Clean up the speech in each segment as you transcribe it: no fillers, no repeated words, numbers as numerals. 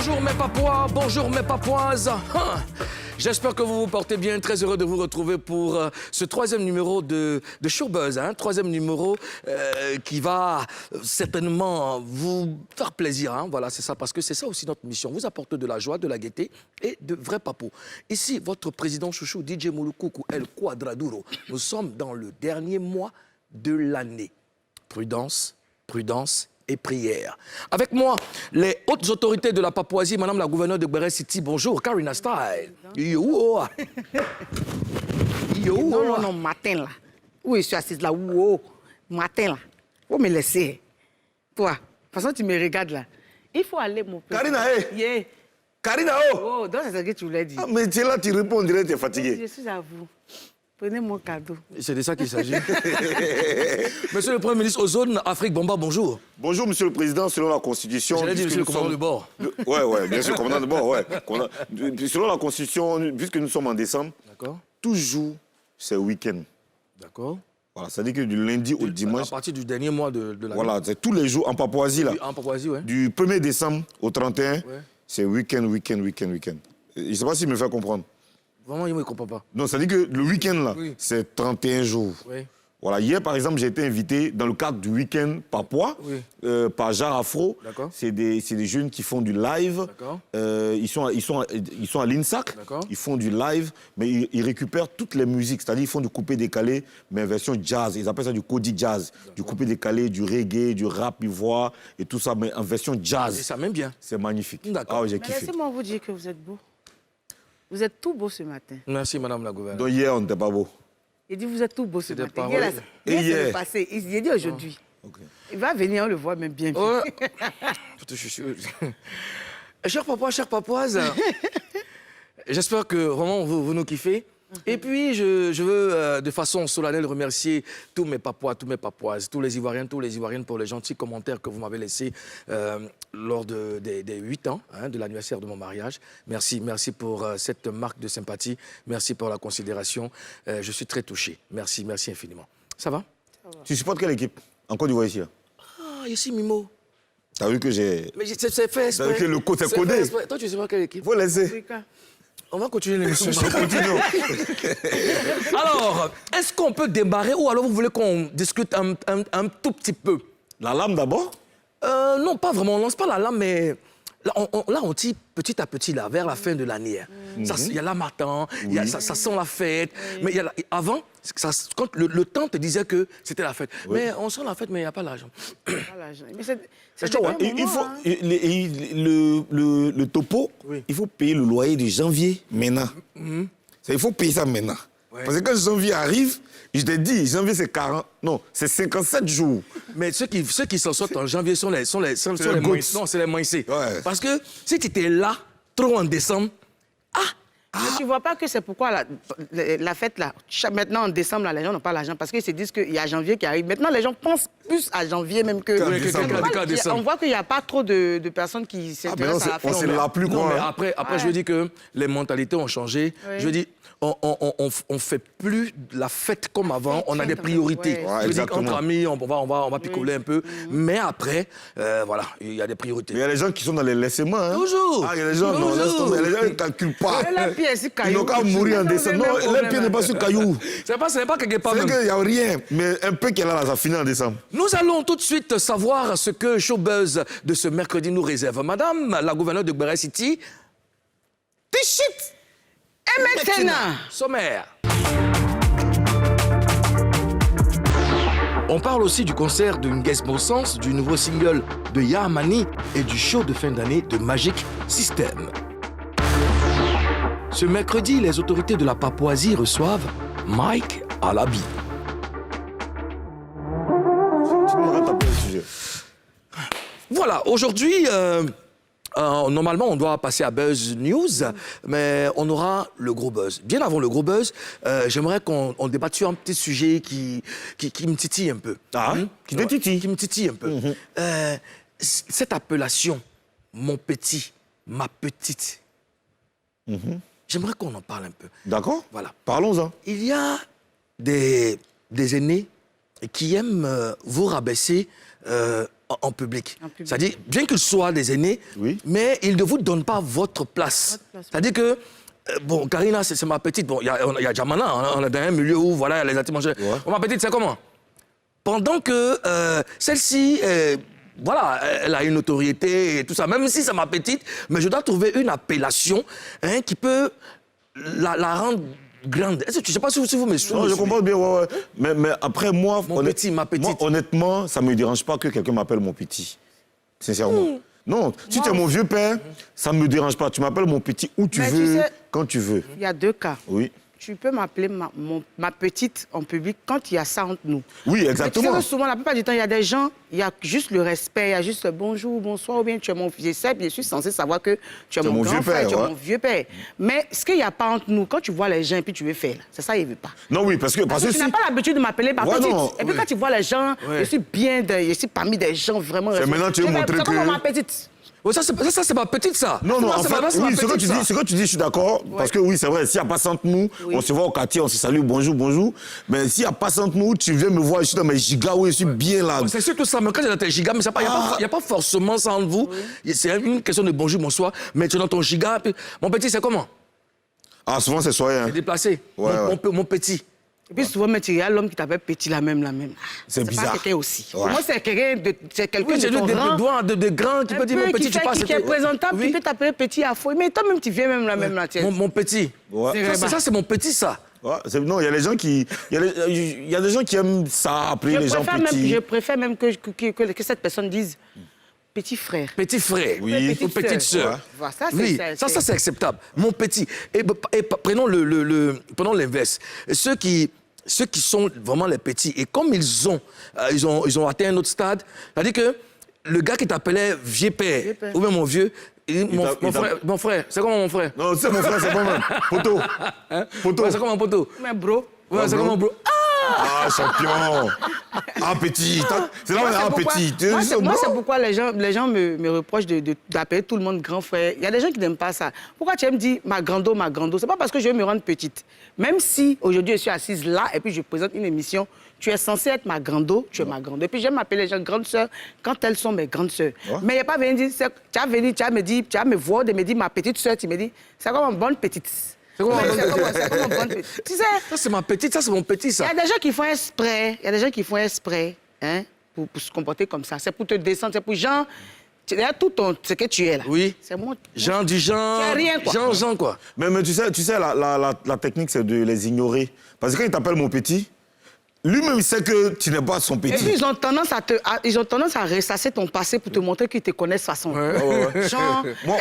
Bonjour mes Papouas, bonjour mes Papouaises. J'espère que vous vous portez bien. Très heureux de vous retrouver pour ce troisième numéro de Showbuzz. Troisième numéro qui va certainement vous faire plaisir. Voilà, c'est ça, parce que c'est ça aussi notre mission. Vous apporter de la joie, de la gaieté et de vrais papous. Ici, votre président chouchou, DJ Mulukuku El Quadraduro. Nous sommes dans le dernier mois de l'année. Prudence, prudence et prière. Avec moi, les hautes autorités de la Papouasie, Madame la gouverneure de Gberes City. Bonjour, Karina Style. Yo. Yo. Non, matin là. Oui, je suis assise là. Matin là. Faut me laisser. Toi, de toute façon, tu me regardes là. Il faut aller, mon père. Karina, hé! Yeah. Karina, oh! Oh, donc c'est ce que tu voulais dire. Ah, mais tu es là, tu réponds, on dirait que tu es fatigué. Je suis à vous. Prenez mon cadeau. C'est de ça qu'il s'agit. Monsieur le Premier ministre Ozone, Afrique Bomba, bonjour. Bonjour, Monsieur le Président, selon la Constitution... J'allais dire Monsieur le commandant de bord. Ouais, bien sûr, commandant de bord, ouais. Selon la Constitution, puisque nous sommes en décembre, toujours, c'est week-end. D'accord. Voilà, ça veut dire que du lundi au dimanche... À partir du dernier mois de l'année. Voilà, c'est tous les jours en Papouasie, là. En Papouasie, oui. Du 1er décembre au 31, c'est week-end. Je ne sais pas s'il me fait comprendre. Vraiment, il ne me comprend pas. Non, ça veut dire que le week-end, là, c'est 31 jours. Oui. Voilà, hier, par exemple, j'ai été invité dans le cadre du week-end Papouas par Jar Afro. C'est des jeunes qui font du live. Ils sont à l'INSAC. Ils font du live, mais ils récupèrent toutes les musiques. C'est-à-dire qu'ils font du coupé-décalé, mais en version jazz. Ils appellent ça du Kodi jazz. Du coupé-décalé, du reggae, du rap ivoire et tout ça, mais en version jazz. Et ça m'aime bien. C'est magnifique. D'accord. Ah, j'ai kiffé. Laissez-moi vous dire que vous êtes beau. Vous êtes tout beau ce matin. Merci, Madame la gouverneure. Donc hier, on n'était pas beau. Il dit vous êtes tout beau ce matin. paroles. Hier, c'est le passé. Il dit aujourd'hui. Il va venir, on le voit même bien. Je suis sûr. Chers Papouas, chères Papouaises, j'espère que vraiment vous nous kiffez. Et puis, je veux de façon solennelle remercier tous mes Papouas, tous mes Papouaises, tous les Ivoiriens, tous les Ivoiriennes pour les gentils commentaires que vous m'avez laissés lors des 8 ans de l'anniversaire de mon mariage. Merci pour cette marque de sympathie. Merci pour la considération. Je suis très touché. Merci infiniment. Ça va? Tu supportes quelle équipe en Côte d'Ivoire ici? Ah, ici, Mimo. T'as vu que j'ai... Mais c'est fait exprès. T'as vu que le code est codé. Toi, tu sais pas quelle équipe? Faut laisser. On va continuer l'émission. Continuons. Alors, est-ce qu'on peut démarrer ou alors vous voulez qu'on discute un tout petit peu? La lame d'abord? Non, pas vraiment. On lance pas la lame, mais là, on tire petit à petit, là, vers la fin de l'année. Il y a la matin, ça sent la fête. Mais avant, quand le temps te disait que c'était la fête. Mais on sent la fête, mais il n'y a pas l'argent. C'est chaud, hein? Il faut... Le topo, il faut payer le loyer de janvier maintenant. Il faut payer ça maintenant. Parce que quand janvier arrive, je t'ai dit, janvier c'est 40... Non, c'est 57 jours. Mais ceux qui s'en sortent en janvier sont les moïsés. Non, c'est les moïsés. Parce que si tu étais là, trop en décembre, Mais tu ne vois pas que c'est pourquoi la fête, là, maintenant en décembre, là, les gens n'ont pas l'argent parce qu'ils se disent qu'il y a janvier qui arrive. Maintenant, les gens pensent plus à janvier même que... On voit qu'il n'y a pas trop de personnes qui s'intéressent à la fête. On ne l'a plus, quoi. Mais après, je veux dire que les mentalités ont changé. Je veux dire, on ne fait plus la fête comme avant. On a des priorités. Je veux dire qu'entre amis, on va picoler un peu. Mais après, voilà, il y a des priorités. Mais il y a des gens qui sont dans les laissements. Hein. Toujours. Ah, il y a des gens, non, laisse tomber. Les gens ne calculent pas. Ils n'ont qu'à mourir en décembre. Non, les pieds n'est pas sur caillou. Ce n'est pas quelque part. C'est qu'il n'y a rien, mais un peu qu'elle a là, ça finit en décembre. Nous allons tout de suite savoir ce que Showbuzz de ce mercredi nous réserve. Madame la gouverneure de Gberes City, Tichit. Et maintenant, sommaire. On parle aussi du concert de Ngues Sens, du nouveau single de Yahamani et du show de fin d'année de Magic System. Ce mercredi, les autorités de la Papouasie reçoivent Mike Alabi. Voilà, aujourd'hui, normalement, on doit passer à Buzz News, mais on aura le gros buzz. Bien avant le gros buzz, j'aimerais qu'on débatte sur un petit sujet qui me titille un peu. Qui te titille? Qui me titille un peu. Cette appellation, mon petit, ma petite, j'aimerais qu'on en parle un peu. D'accord. Voilà. Parlons-en. Il y a des aînés qui aiment vous rabaisser en public. C'est-à-dire, bien qu'ils soient des aînés, mais ils ne vous donnent pas votre place. C'est-à-dire que, bon, Karina, c'est ma petite. Bon, il y a Jamana, on est dans un milieu où, voilà, les intimages. Bon, ma petite, c'est comment? Pendant que celle-ci, voilà, elle a une notoriété et tout ça, même si c'est ma petite, mais je dois trouver une appellation qui peut la rendre grande. Je ne sais pas si vous me suivez. Non, je comprends bien, Mais après, moi, ma petite. Moi, honnêtement, ça ne me dérange pas que quelqu'un m'appelle mon petit. Sincèrement. Non, si tu es mon vieux père, ça ne me dérange pas. Tu m'appelles mon petit où tu veux, quand tu veux. Il y a 2 cas. Oui. Tu peux m'appeler ma petite en public quand il y a ça entre nous. Oui, exactement. Mais tu sais, souvent, la plupart du temps, il y a des gens, il y a juste le respect, il y a juste le bonjour, bonsoir, ou bien tu es mon fils. Je suis censé savoir que tu es mon grand frère, tu es mon vieux père. Mais ce qu'il n'y a pas entre nous, quand tu vois les gens et puis tu veux faire, c'est ça, il ne veut pas. Non, oui, parce que tu n'as pas l'habitude de m'appeler ma petite. Et puis quand tu vois les gens, je suis bien, je suis parmi des gens vraiment... Maintenant, tu veux montrer que... C'est comme ma petite. Oui, ça, c'est ma petite, ça. Non, en fait, oui, ce que tu dis, je suis d'accord. Parce que oui, c'est vrai, s'il n'y a pas ça entre nous, on se voit au quartier, on se salue, bonjour, bonjour. Mais s'il n'y a pas ça entre nous, tu viens me voir, je suis dans mes gigas, oui, je suis bien là. C'est surtout ça, mais quand j'ai dans tes gigas, mais il n'y a pas forcément ça entre vous. C'est une question de bonjour, bonsoir. Mais tu es dans ton giga, puis, mon petit, c'est comment? Ah, souvent, c'est soyez. C'est déplacé. Mon petit. Et puis souvent, il y a l'homme qui t'appelle petit, la même. C'est bizarre. Pas quelqu'un aussi. Pour moi, c'est quelqu'un de grand, de grand qui peut dire mon petit, tu passes. Qui est présentable, qui peut t'appeler petit à faux. Mais toi-même, tu viens même la même la tienne. Mon petit. Ça, c'est mon petit, ça. Non, il y a des gens qui... Il y a des gens qui aiment ça, appeler les gens petits. Je préfère même que cette personne dise... Petit frère. Petit frère, oui. Ou petite sœur. Ouais. Ça, c'est acceptable. Mon petit. Et prenons l'inverse. Ceux qui sont vraiment les petits, et comme ils ont atteint un autre stade, c'est-à-dire que le gars qui t'appelait vieux père, ou même mon vieux, mon frère, c'est comment mon frère? Non, c'est mon frère, c'est moi-même. Poteau. Poteau. Ouais, c'est comment poteau? Mais bro. Ouais, c'est comment bro? Ah, champion! Ah, petit! C'est là où on est petit. Moi, c'est pourquoi les gens me reprochent d'appeler tout le monde grand frère. Il y a des gens qui n'aiment pas ça. Pourquoi tu aimes dire ma grando? C'est pas parce que je veux me rendre petite. Même si aujourd'hui je suis assise là et puis je présente une émission, tu es censée être ma grando, tu es ma grande. Et puis j'aime m'appeler les gens grandes sœurs quand elles sont mes grandes sœurs. Mais il n'y a pas venu dire, tu vas me voir de me dire ma petite sœur, tu me dis, c'est comme une bonne petite. C'est comme une bonne petite. Tu sais, ça, c'est ma petite, ça, c'est mon petit, ça. Il y a des gens qui font exprès, pour se comporter comme ça. C'est pour te descendre, c'est pour Jean. Il y a tout ce que tu es là. Oui. C'est moi. Jean du Jean. C'est rien, quoi. Jean, quoi. Mais tu sais la technique, c'est de les ignorer. Parce que quand il t'appelle mon petit, lui-même, il sait que tu n'es pas son petit. Et puis, ils ont tendance à ressasser ton passé pour te montrer qu'ils te connaissent de façon. Genre, moi,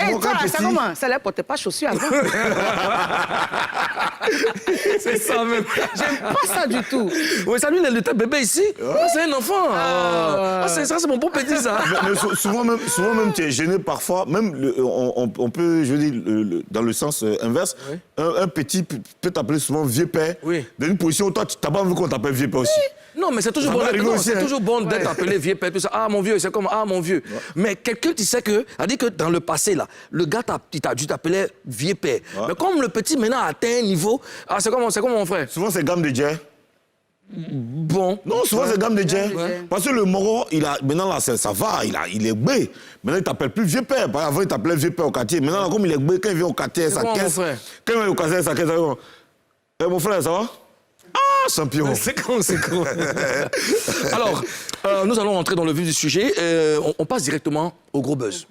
ça comment? Ça ne portait pas chaussures avant. C'est ça même. J'aime pas ça du tout. Oui, ça lui, il est le bébé ici. C'est un enfant. C'est mon bon petit, ça. Mais souvent même, tu es gêné parfois. Même, on peut, je veux dire, dans le sens inverse, un petit peut t'appeler souvent vieux père. Dans une position où toi, tu n'as pas envie qu'on t'appelle vieux père aussi. Non, mais c'est toujours bon d'être appelé vieux père, tout ça. Ah, mon vieux, c'est comme, ah, mon vieux. Mais quelqu'un, tu sais que, a dit que dans le passé, là, le gars t'a dû t'appeler vieux père. Mais comme le petit maintenant a atteint un niveau, c'est comme mon frère. Souvent, c'est gamme de Djer. Bon. Non, souvent, c'est gamme de Djer. Parce que le Moro, maintenant, là, ça va, il est bé. Maintenant, il t'appelle plus vieux père. Avant, il t'appelait vieux père au quartier. Maintenant, là, comme il est bé, quand il vient au quartier, sa caisse. Quand il vient au quartier, sa caisse, mon frère, ça va? Ah, champion. C'est con. Alors, nous allons entrer dans le vif du sujet. On passe directement au gros buzz.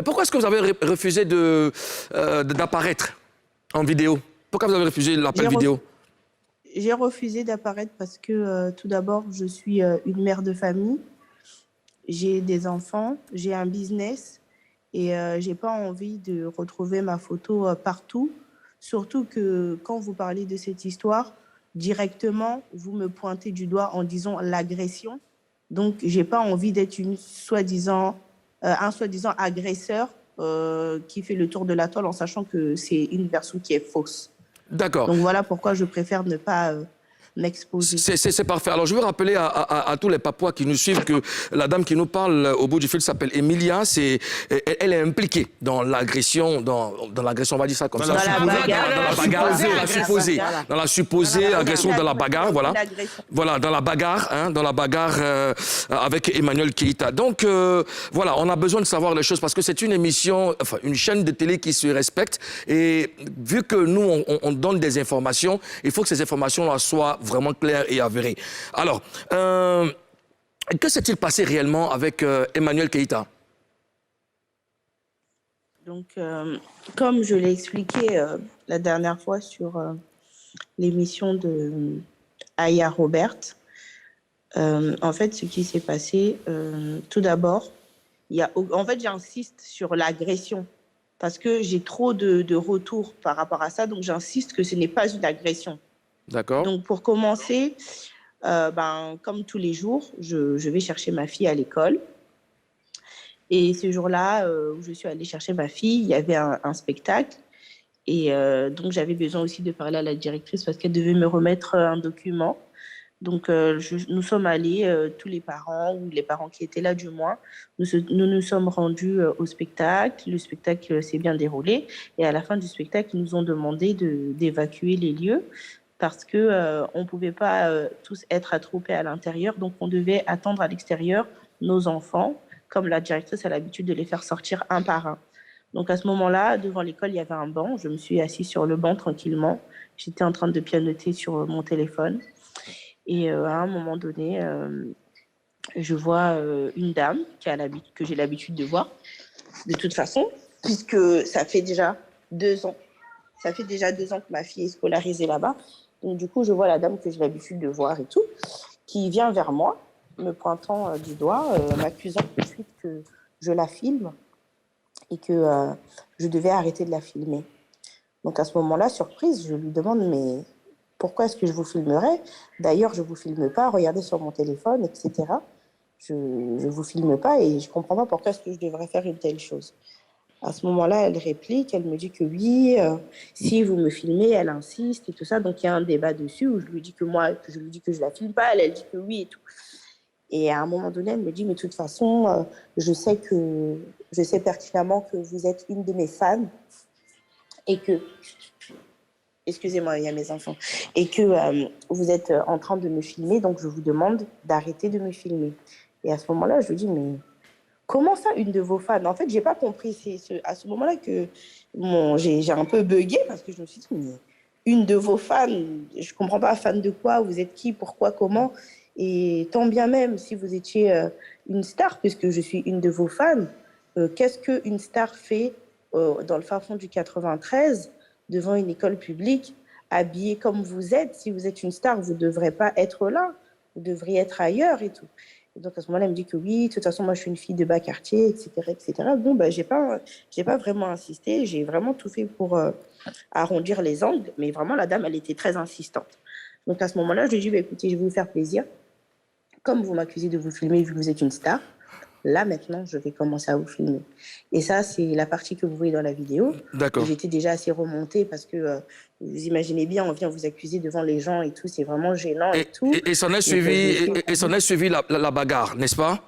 Pourquoi est-ce que vous avez refusé d'apparaître en vidéo? Pourquoi vous avez refusé l'appel vidéo? J'ai refusé d'apparaître parce que, tout d'abord, je suis une mère de famille. J'ai des enfants, j'ai un business et je n'ai pas envie de retrouver ma photo partout. Surtout que quand vous parlez de cette histoire, directement, vous me pointez du doigt en disant l'agression. Donc, je n'ai pas envie d'être un soi-disant agresseur qui fait le tour de la toile en sachant que c'est une version qui est fausse. D'accord. Donc voilà pourquoi je préfère ne m'exposer. C'est parfait. Alors, je veux rappeler à tous les Papouas qui nous suivent que la dame qui nous parle au bout du fil s'appelle Emilia. Elle est impliquée dans l'agression, dans l'agression, on va dire ça comme ça. Dans la supposée agression, dans la bagarre, voilà. Voilà, dans la bagarre, avec Emmanuel Keïta. Donc, voilà, on a besoin de savoir les choses parce que c'est une émission, enfin, une chaîne de télé qui se respecte. Et vu que nous, on donne des informations, il faut que ces informations-là soient vraiment claires et avérées. Alors, que s'est-il passé réellement avec Emmanuel Keïta? Donc, comme je l'ai expliqué la dernière fois sur l'émission de Aya Robert, en fait, ce qui s'est passé, tout d'abord, en fait, j'insiste sur l'agression parce que j'ai trop de retours par rapport à ça, donc j'insiste que ce n'est pas une agression. D'accord. Donc, pour commencer, comme tous les jours, je vais chercher ma fille à l'école. Et ce jour-là, où je suis allée chercher ma fille, il y avait un spectacle. Et donc, j'avais besoin aussi de parler à la directrice parce qu'elle devait me remettre un document. Donc, nous sommes allés, tous les parents, ou les parents qui étaient là du moins, nous sommes rendus au spectacle. Le spectacle s'est bien déroulé. Et à la fin du spectacle, ils nous ont demandé d'évacuer les lieux parce qu'on ne pouvait pas tous être attroupés à l'intérieur. Donc, on devait attendre à l'extérieur nos enfants, comme la directrice a l'habitude de les faire sortir un par un. Donc, à ce moment-là, devant l'école, il y avait un banc. Je me suis assise sur le banc tranquillement. J'étais en train de pianoter sur mon téléphone. Et à un moment donné, je vois une dame que j'ai l'habitude de voir. De toute façon, puisque ça fait déjà 2 ans. Ça fait déjà 2 ans que ma fille est scolarisée là-bas. Donc, du coup, je vois la dame que j'ai l'habitude de voir et tout, qui vient vers moi, me pointant du doigt, m'accusant tout de suite que je la filme et que je devais arrêter de la filmer. Donc, à ce moment-là, surprise, je lui demande, mais pourquoi est-ce que je vous filmerais? D'ailleurs, je ne vous filme pas, regardez sur mon téléphone, etc. Je ne vous filme pas et je ne comprends pas pourquoi est-ce que je devrais faire une telle chose. À ce moment-là, elle réplique, elle me dit que oui, si vous me filmez, elle insiste et tout ça. Donc, il y a un débat dessus où je lui dis que je lui dis que je la filme pas, elle dit que oui et tout. Et à un moment donné, elle me dit, mais de toute façon, je sais pertinemment que vous êtes une de mes fans et que, excusez-moi, il y a mes enfants, et que vous êtes en train de me filmer, donc je vous demande d'arrêter de me filmer. Et à ce moment-là, je lui dis, mais comment ça, une de vos fans? En fait, j'ai pas compris. C'est à ce moment-là que j'ai un peu bugué parce que je me suis dit, mais une de vos fans, je comprends pas, fan de quoi? Vous êtes qui? Pourquoi? Comment? Et tant bien même si vous étiez une star, puisque je suis une de vos fans, qu'est-ce qu'une star fait dans le fin fond du 93 devant une école publique, habillée comme vous êtes? Si vous êtes une star, vous ne devrez pas être là. Vous devriez être ailleurs et tout. Et donc, à ce moment-là, elle me dit que oui, de toute façon, moi, je suis une fille de bas quartier, etc., etc. Bon, j'ai pas vraiment insisté. J'ai vraiment tout fait pour arrondir les angles. Mais vraiment, la dame, elle était très insistante. Donc, à ce moment-là, je lui dis, écoutez, je vais vous faire plaisir. Comme vous m'accusez de vous filmer vu que vous êtes une star, là, maintenant, je vais commencer à vous filmer. Et ça, c'est la partie que vous voyez dans la vidéo. D'accord. J'étais déjà assez remontée parce que, vous imaginez bien, on vient vous accuser devant les gens et tout, c'est vraiment gênant et tout. Et s'en est suivi la bagarre, n'est-ce pas?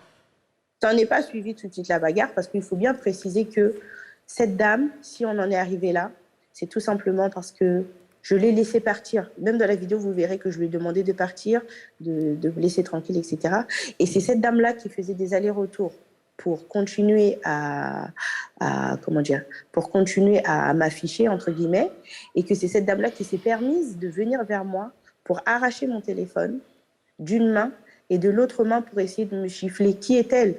Ça n'est pas suivi tout de suite la bagarre parce qu'il faut bien préciser que cette dame, si on en est arrivé là, c'est tout simplement parce que je l'ai laissé partir. Même dans la vidéo, vous verrez que je lui ai demandé de partir, de me laisser tranquille, etc. Et c'est cette dame-là qui faisait des allers-retours pour continuer pour continuer à m'afficher, entre guillemets, et que c'est cette dame-là qui s'est permise de venir vers moi pour arracher mon téléphone d'une main et de l'autre main pour essayer de me gifler. Qui est-elle?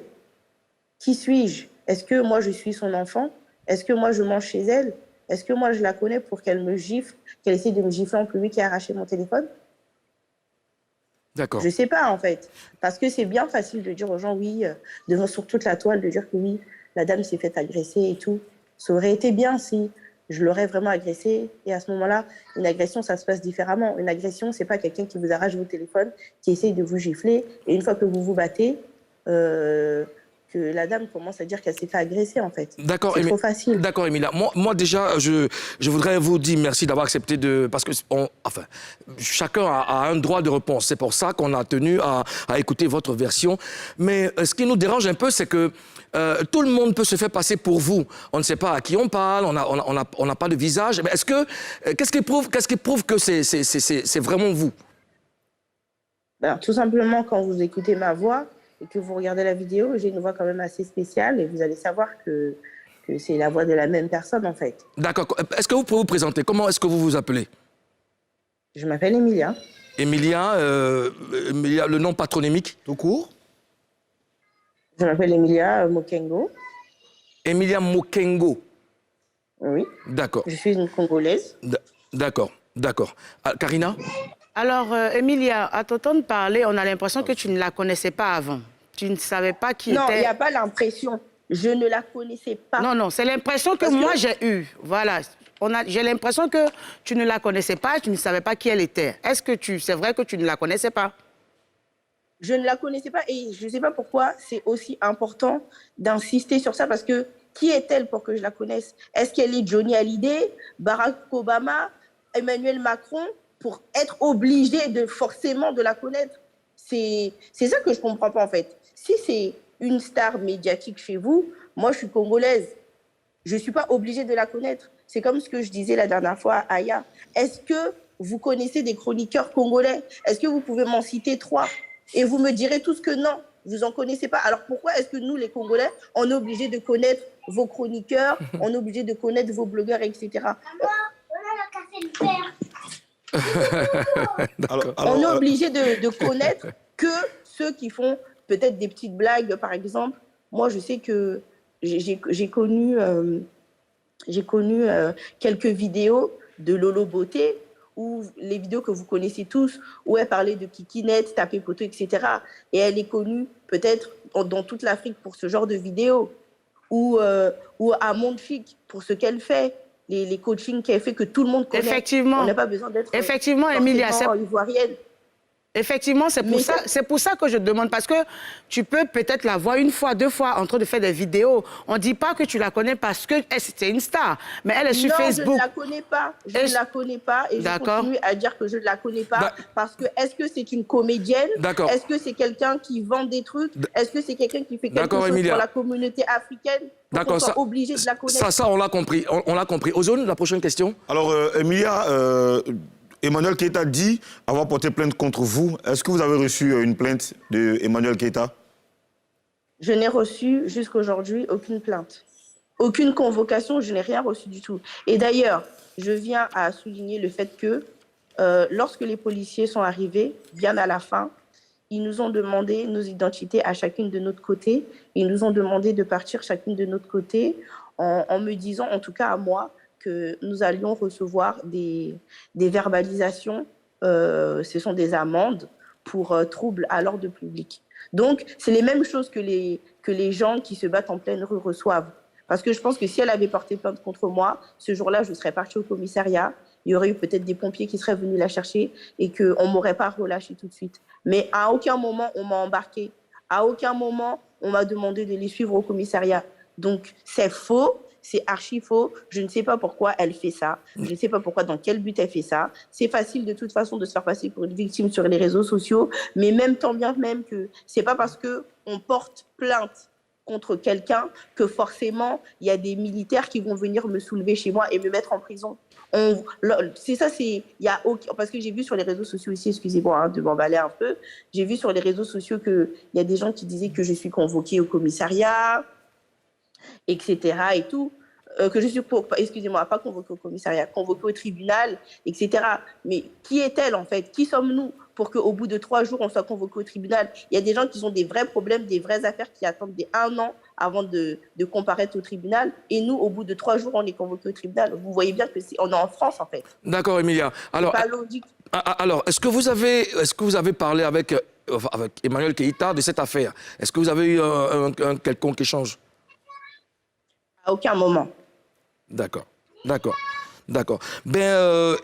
Qui suis-je? Est-ce que moi, je suis son enfant? Est-ce que moi, je mange chez elle? Est-ce que moi, je la connais pour qu'elle me gifle, qu'elle essaie de me gifler en public et arracher mon téléphone? D'accord. Je ne sais pas, en fait. Parce que c'est bien facile de dire aux gens, oui, devant sur toute la toile, de dire que oui, la dame s'est faite agresser et tout. Ça aurait été bien si je l'aurais vraiment agressée. Et à ce moment-là, une agression, ça se passe différemment. Une agression, ce n'est pas quelqu'un qui vous arrache votre téléphone, qui essaye de vous gifler. Et une fois que vous vous battez, que la dame commence à dire qu'elle s'est fait agresser, en fait. D'accord, c'est trop facile. D'accord, Emilia. Moi déjà, je voudrais vous dire merci d'avoir accepté de... Parce que, chacun a un droit de réponse. C'est pour ça qu'on a tenu à écouter votre version. Mais ce qui nous dérange un peu, c'est que tout le monde peut se faire passer pour vous. On ne sait pas à qui on parle, on n'a pas de visage. Mais qu'est-ce qui prouve que c'est vraiment vous? Alors, tout simplement, quand vous écoutez ma voix et que vous regardez la vidéo, j'ai une voix quand même assez spéciale et vous allez savoir que c'est la voix de la même personne, en fait. D'accord. Est-ce que vous pouvez vous présenter? Comment est-ce que vous vous appelez? Je m'appelle Emilia. Emilia, le nom patronymique? Tout court? Je m'appelle Emilia Mokengo. Emilia Mokengo. Oui. D'accord. Je suis une Congolaise. D'accord. Karina? Alors, Emilia, à t'entendre parler, on a l'impression que tu ne la connaissais pas avant. Tu ne savais pas qui était... Non, il n'y a pas l'impression. Je ne la connaissais pas. Non, c'est l'impression que moi j'ai eue. Voilà. J'ai l'impression que tu ne la connaissais pas, tu ne savais pas qui elle était. Est-ce que c'est vrai que tu ne la connaissais pas? Je ne la connaissais pas et je ne sais pas pourquoi c'est aussi important d'insister sur ça parce que qui est-elle pour que je la connaisse? Est-ce qu'elle est Johnny Hallyday, Barack Obama, Emmanuel Macron pour être obligée forcément de la connaître? C'est ça que je ne comprends pas en fait. Si c'est une star médiatique chez vous, moi je suis congolaise. Je ne suis pas obligée de la connaître. C'est comme ce que je disais la dernière fois à Aya. Est-ce que vous connaissez des chroniqueurs congolais? Est-ce que vous pouvez m'en citer 3? Et vous me direz tous que non, vous n'en connaissez pas. Alors pourquoi est-ce que nous, les Congolais, on est obligés de connaître vos chroniqueurs, on est obligés de connaître vos blogueurs, etc. Maman, on a le café le vert. On est obligé de connaître que ceux qui font peut-être des petites blagues, par exemple. Moi, je sais que j'ai connu quelques vidéos de Lolo Beauté, ou les vidéos que vous connaissez tous, où elle parlait de Kikinette, Tapé Poto, etc. Et elle est connue peut-être dans toute l'Afrique pour ce genre de vidéos, ou à Mondfic pour ce qu'elle fait, les coachings qu'elle fait que tout le monde connaît. Effectivement. On n'a pas besoin d'être Emilia, ivoirienne. Effectivement, c'est pour ça que je demande, parce que tu peux peut-être la voir 1 fois, 2 fois en train de faire des vidéos. On ne dit pas que tu la connais parce que c'est une star, mais elle est sur Facebook. Non, je ne la connais pas. Je ne la connais pas et je continue à dire que je ne la connais pas parce que est-ce que c'est une comédienne? Est-ce que c'est quelqu'un qui vend des trucs? Est-ce que c'est quelqu'un qui fait quelque chose pour la communauté africaine? D'accord, ça, obligé de la connaître. Ça, on l'a compris. On l'a compris. Ozone, la prochaine question. Alors, Emilia... Emmanuel Keïta dit avoir porté plainte contre vous. Est-ce que vous avez reçu une plainte d'Emmanuel Keïta? Je n'ai reçu jusqu'à aujourd'hui aucune plainte. Aucune convocation, je n'ai rien reçu du tout. Et d'ailleurs, je viens à souligner le fait que lorsque les policiers sont arrivés, bien à la fin, ils nous ont demandé nos identités à chacune de notre côté. Ils nous ont demandé de partir chacune de notre côté en me disant, en tout cas à moi, que nous allions recevoir des verbalisations, ce sont des amendes pour troubles à l'ordre public. Donc, c'est les mêmes choses que les gens qui se battent en pleine rue reçoivent. Parce que je pense que si elle avait porté plainte contre moi, ce jour-là, je serais partie au commissariat, il y aurait eu peut-être des pompiers qui seraient venus la chercher et qu'on ne m'aurait pas relâchée tout de suite. Mais à aucun moment, on m'a embarquée. À aucun moment, on m'a demandé de les suivre au commissariat. Donc, c'est faux. C'est archi faux. Je ne sais pas pourquoi elle fait ça. Je ne sais pas pourquoi, dans quel but elle fait ça. C'est facile de toute façon de se faire passer pour une victime sur les réseaux sociaux. Mais même tant bien même que c'est pas parce qu'on porte plainte contre quelqu'un que forcément il y a des militaires qui vont venir me soulever chez moi et me mettre en prison. C'est ça, parce que j'ai vu sur les réseaux sociaux aussi, excusez-moi de m'emballer un peu, j'ai vu sur les réseaux sociaux qu'il y a des gens qui disaient que je suis convoquée au commissariat, etc. et tout, que je suis, excusez-moi, pas convoquée au commissariat, convoquée au tribunal, etc. Mais qui est-elle en fait? Qui sommes-nous pour qu'au bout de 3 jours, on soit convoqué au tribunal? Il y a des gens qui ont des vrais problèmes, des vraies affaires qui attendent 1 an avant de comparaître au tribunal. Et nous, au bout de 3 jours, on est convoqué au tribunal. Vous voyez bien qu'on est en France en fait. D'accord, Emilia. Alors, c'est pas logique. Alors, est-ce que vous avez parlé avec Emmanuel Keïta de cette affaire? Est-ce que vous avez eu un quelconque échange? À aucun moment. D'accord. Ben,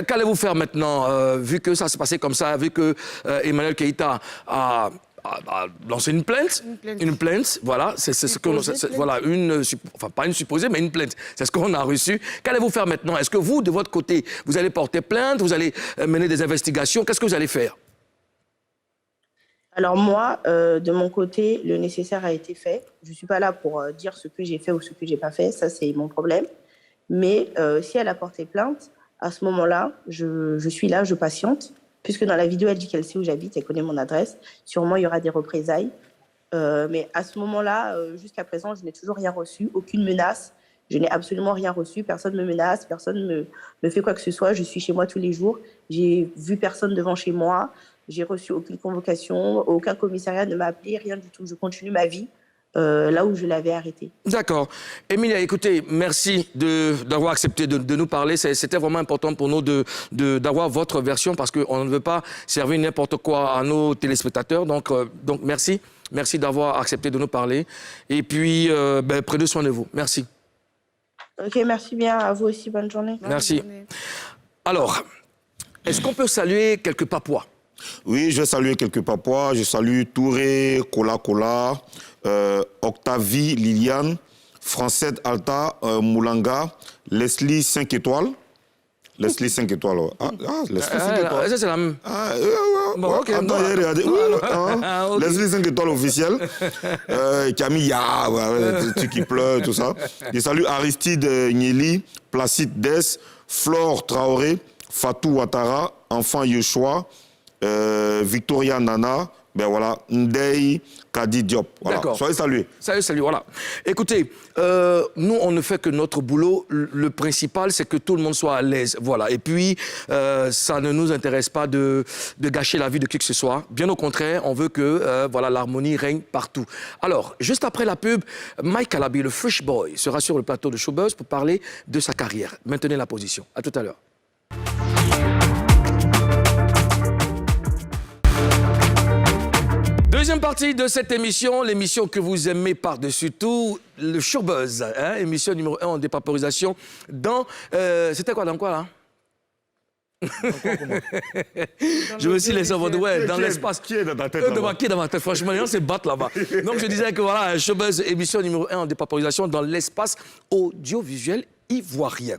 qu'allez-vous faire maintenant, vu que ça s'est passé comme ça, vu que Emmanuel Keïta a lancer une plainte. Une plainte, voilà. C'est ce qu'on... Voilà, enfin, pas une supposée, mais une plainte. C'est ce qu'on a reçu. Qu'allez-vous faire maintenant? Est-ce que vous, de votre côté, vous allez porter plainte? Vous allez mener des investigations? Qu'est-ce que vous allez faire? Alors moi, de mon côté, le nécessaire a été fait. Je ne suis pas là pour dire ce que j'ai fait ou ce que je n'ai pas fait. Ça, c'est mon problème. Mais si elle a porté plainte, à ce moment-là, je suis là, je patiente. Puisque dans la vidéo, elle dit qu'elle sait où j'habite, elle connaît mon adresse. Sûrement, il y aura des représailles. Mais à ce moment-là, jusqu'à présent, je n'ai toujours rien reçu, aucune menace. Je n'ai absolument rien reçu. Personne ne me menace, personne ne me fait quoi que ce soit. Je suis chez moi tous les jours. J'ai vu personne devant chez moi. J'ai reçu aucune convocation. Aucun commissariat ne m'a appelé, rien du tout. Je continue ma vie là où je l'avais arrêtée. D'accord. Emilia, écoutez, merci d'avoir accepté de nous parler. C'était vraiment important pour nous d'avoir votre version parce qu'on ne veut pas servir n'importe quoi à nos téléspectateurs. Donc merci. Merci d'avoir accepté de nous parler. Et puis, prenez soin de vous. Merci. Ok, merci bien. À vous aussi. Bonne journée. Merci. Bonne journée. Alors, est-ce qu'on peut saluer quelques Papouas? Oui, je vais saluer quelques Papouas. Je salue Touré, Kola, Octavie, Liliane, Francette Alta, Moulanga, Leslie 5 étoiles. Leslie 5 étoiles. Ouais. Leslie 5 étoiles. Ça, c'est la même. Bon, ok. Attends, j'ai regardé. Okay. Leslie 5 étoiles officielle. Qui a mis Ya, truc qui pleure, tout ça. Je salue Aristide Nieli, Placide Dess, Flore Traoré, Fatou Ouattara, Enfant Yeshua, Victoria Nana, voilà, Ndei Kadi Diop. Voilà. D'accord. Soyez salués. Salut, voilà. Écoutez, nous, on ne fait que notre boulot. Le principal, c'est que tout le monde soit à l'aise. Voilà. Et puis, ça ne nous intéresse pas de gâcher la vie de qui que ce soit. Bien au contraire, on veut que l'harmonie règne partout. Alors, juste après la pub, Mike Alabi, le Fresh Boy, sera sur le plateau de Showbuzz pour parler de sa carrière. Maintenez la position. À tout à l'heure. Deuxième partie de cette émission, l'émission que vous aimez par-dessus tout, le Showbuzz, hein, émission numéro 1 en dépaporisation dans... C'était quoi, dans quoi, là? Je me suis laissé en ouais, dans l'espace. Qui est dans ta tête là-bas? Qui est dans ma tête? Franchement, les gens se battent là-bas. Donc, je disais que voilà, Showbuzz, émission numéro 1 en dépaporisation dans l'espace audiovisuel ivoirien.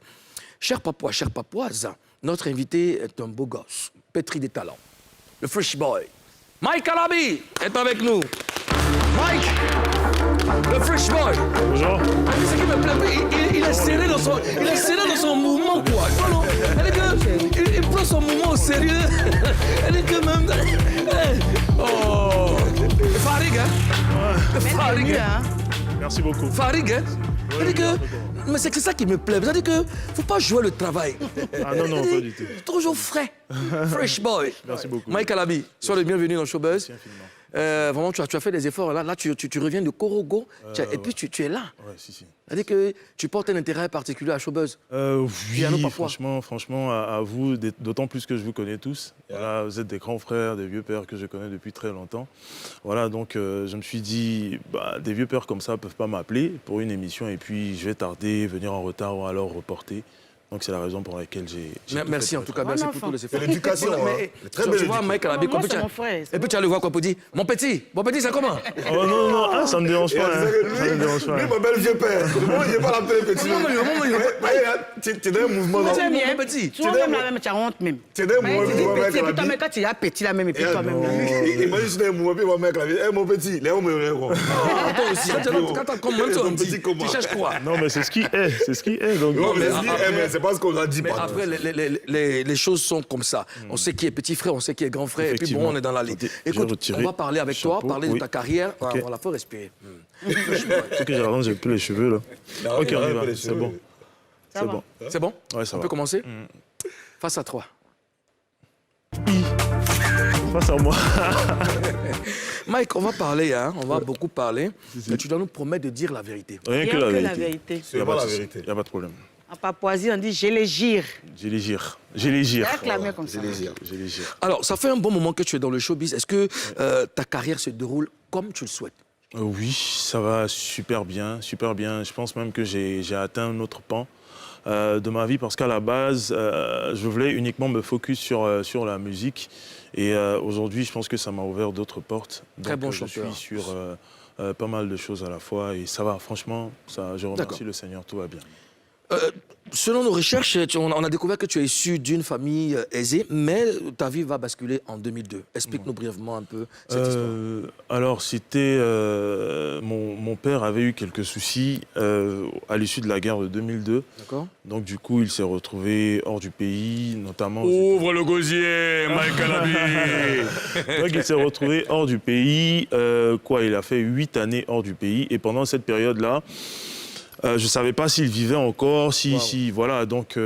Chers Papouas, chères Papouaises, notre invité est un beau gosse, pétri de talent, le Fresh Boy. Mike Alabi est avec nous. Mike, le Fresh Boy. Bonjour. Ce qui me plaît, il est serré dans son mouvement, quoi. Il prend son mouvement au sérieux. Elle est que même... Oh. Farig, hein? Farig, hein? Merci beaucoup. Farig, hein? Mais c'est ça qui me plaît. C'est-à-dire qu'il ne faut pas jouer le travail. Ah non, pas du tout. Toujours frais. Fresh boy. Merci beaucoup. Mike Alabi, sois le bienvenu dans Showbuzz. Merci infiniment. Vraiment, tu as fait des efforts. Là, tu reviens de Korogo et puis tu es là. Ouais, si. C'est-à-dire que tu portes un intérêt particulier à Showbuzz. Oui, franchement, à vous, d'autant plus que je vous connais tous. Voilà, vous êtes des grands frères, des vieux pères que je connais depuis très longtemps. Voilà, donc je me suis dit, des vieux pères comme ça ne peuvent pas m'appeler pour une émission et puis je vais tarder, venir en retard ou alors reporter. Donc c'est la raison pour laquelle j'ai merci en tout cas, merci pour tous les efforts. L'éducation, très belle. Tu vois, Mike Alabi, et puis tu vas le voir quoi pour dire, mon petit, c'est comment? Oh non, ça ne me dérange pas. Ça me dérange pas. Lui, mon bel vieux père. Moi, il n'est pas l'appeler petit. Tu es dans un mouvement. Mon petit. Tu vois même la même, tu as honte même. Tu es dans un mouvement. Toi-même, quand tu es petit là même, et puis toi-même. Imagine, je suis dans un mouvement, puis mon mec, mon petit, Léon me répond. Toi aussi, quand tu cherches quoi? Non, mais c'est ce qui est. C'est ce qui est. Mais c'est pas ce qu'on a dit. Mais après, les choses sont comme ça. On sait qui est petit frère, on sait qui est grand frère, et puis bon, on est dans la ligue. Écoute, on va parler avec toi, parler de ta carrière. Voilà, faut respirer. C'est que j'ai plus les cheveux, là. Ok, on y va, c'est bon. C'est bon. C'est bon? Ouais, ça va. On peut commencer? Face à toi. Face à moi. Mike, on va parler, hein, on va beaucoup parler. Mais tu dois nous promettre de dire la vérité. Rien que la vérité. C'est pas la vérité. Il n'y a pas de problème. En Papouasie, on dit « je les gire ». J'ai les gire. Acclamé comme ça. J'ai les gire. Alors, ça fait un bon moment que tu es dans le showbiz. Est-ce que ta carrière se déroule comme tu le souhaites? Oui, ça va super bien. Je pense même que j'ai atteint un autre pan. de ma vie parce qu'à la base, je voulais uniquement me focus sur la musique. Et aujourd'hui, je pense que ça m'a ouvert d'autres portes. Très bon je chanteur. suis sur pas mal de choses à la fois et ça va, franchement, je remercie le Seigneur, tout va bien. Selon nos recherches, on a découvert que tu es issu d'une famille aisée, mais ta vie va basculer en 2002. Explique-nous brièvement un peu cette histoire. Alors, c'était... mon père avait eu quelques soucis à l'issue de la guerre de 2002. D'accord. Donc, du coup, il s'est retrouvé hors du pays, notamment... Ouvre le gosier, Michael Abi. Donc, il s'est retrouvé hors du pays. Il a fait 8 années hors du pays. Et pendant cette période-là, je ne savais pas s'il vivait encore, voilà, donc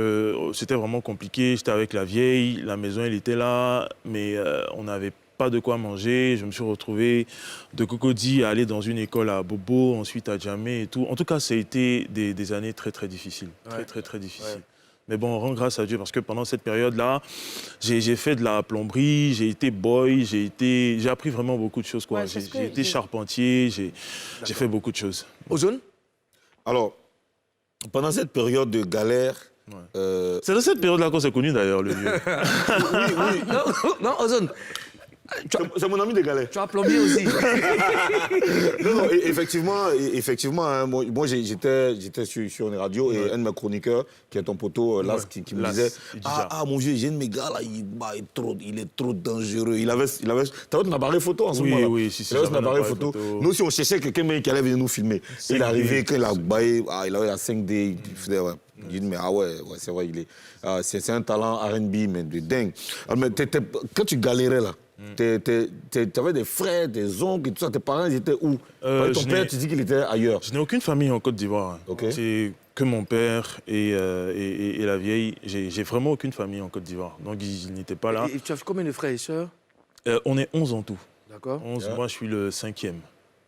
c'était vraiment compliqué. J'étais avec la vieille, la maison elle était là, mais on n'avait pas de quoi manger. Je me suis retrouvé de Cocody à aller dans une école à Bobo, ensuite à Djamé et tout. En tout cas, ça a été des années très très difficiles, très difficiles. Ouais. Mais bon, on rend grâce à Dieu parce que pendant cette période-là, j'ai fait de la plomberie, j'ai été boy, j'ai appris vraiment beaucoup de choses, quoi. Ouais, j'ai été charpentier, j'ai fait beaucoup de choses. Ozone? Alors, pendant cette période de galère... C'est dans cette période-là qu'on s'est connus, d'ailleurs, le vieux. oui. Non, Ozone. C'est mon ami de galère. Tu as plombier aussi. Non, effectivement, hein, moi j'étais sur une radio et un de mes chroniqueurs, qui est ton poteau, Las, qui me disait mon vieux, j'ai un de mes gars là, il est trop dangereux. Il avait un appareil photo en ce moment. Oui, il avait un appareil photo. Nous, si on cherchait quelqu'un qui allait venir nous filmer, il est arrivé, quand il a baillé, il avait la 5D, il faisait, il dit, mais c'est vrai, c'est un talent R&B, mais de dingue. Alors, mais quand tu galérais là, tu avais des frères, des oncles et tout ça, tes parents, ils étaient où? Ton père, tu dis qu'il était ailleurs. Je n'ai aucune famille en Côte d'Ivoire. Okay. C'est que mon père et la vieille. J'ai vraiment aucune famille en Côte d'Ivoire. Donc, ils n'étaient pas là. Et tu as combien de frères et sœurs? On est 11 en tout. D'accord. 11, moi, je suis le 5e.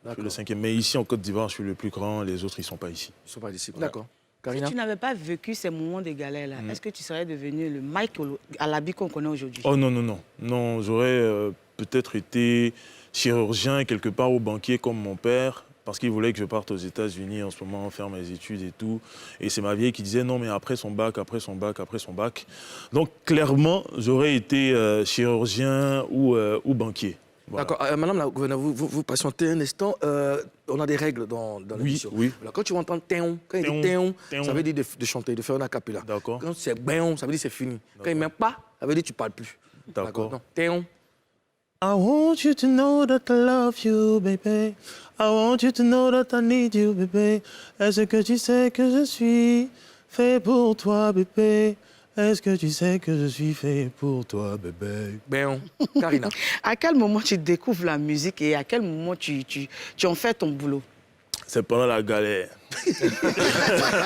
Je suis le 5e. Mais ici, en Côte d'Ivoire, je suis le plus grand. Les autres, ils ne sont pas ici. Ils ne sont pas ici. D'accord. Karina? Si tu n'avais pas vécu ces moments de galère-là, est-ce que tu serais devenu le Mike Alabi qu'on connaît aujourd'hui? Oh non. Non, j'aurais peut-être été chirurgien quelque part ou banquier comme mon père, parce qu'il voulait que je parte aux États-Unis en ce moment, faire mes études et tout. Et c'est ma vieille qui disait non, mais après son bac. Donc clairement, j'aurais été chirurgien ou banquier. Voilà. D'accord. Madame la gouverneure, vous patientez un instant. On a des règles dans l'émission. Oui. Voilà, quand tu entends téon, quand il dit téon, ça veut dire de chanter, de faire un acapella. D'accord. Quand c'est béon, ça veut dire c'est fini. Quand il ne met pas, ça veut dire que tu ne parles plus. D'accord. Téon. I want you to know that I love you, baby. I want you to know that I need you, baby. Est-ce que tu sais que je suis fait pour toi, bébé? Est-ce que tu sais que je suis fait pour toi, bébé? Béon. Karina. À quel moment tu découvres la musique et à quel moment tu en fais ton boulot? C'est pendant la galère.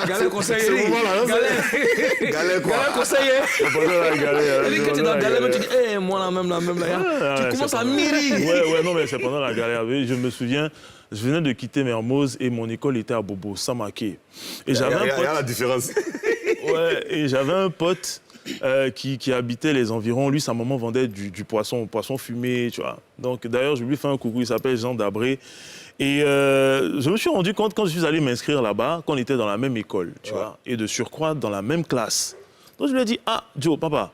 Galère conseiller. Galère quoi? Galère conseiller. C'est pendant la galère. Et quand tu es dans la galère, tu dis, moi la même. Tu commences à mûrir. Ouais, non, mais c'est pendant la galère. Je me souviens, je venais de quitter Mermoz et mon école était à Bobo, Samaké. Et j'avais un pote. Il y a la différence. Ouais, et j'avais un pote qui habitait les environs. Lui, sa maman vendait du poisson fumé, tu vois. Donc, d'ailleurs, je lui fais un coucou, il s'appelle Jean Dabré. Et je me suis rendu compte, quand je suis allé m'inscrire là-bas, qu'on était dans la même école, tu vois, et de surcroît dans la même classe. Donc, je lui ai dit, Joe, papa,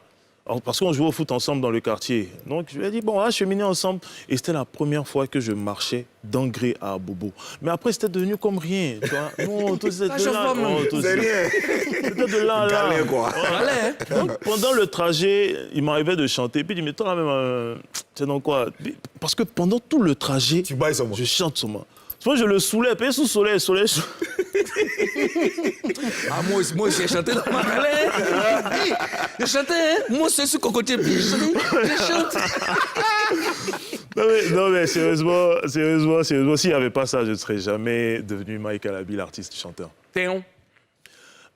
parce qu'on jouait au foot ensemble dans le quartier. Donc, je lui ai dit, bon, on va cheminer ensemble. Et c'était la première fois que je marchais d'Angré à Bobo. Mais après, c'était devenu comme rien, tu vois. Non, tout c'était de là. C'est rien. C'était de là, là. Galère, quoi. Donc, pendant le trajet, il m'arrivait de chanter. Puis il dit, mais toi, là même, c'est dans quoi? Parce que pendant tout le trajet, je chante sur moi. Moi, je le saoulais, puis sous soleil. Moi aussi, j'ai chanté dans ma galère. Je chantais, hein? Moi, c'est ce cocotier. Je chante. Non, mais sérieusement, s'il n'y avait pas ça, je ne serais jamais devenu Mike Alabi, l'artiste chanteur. Théon.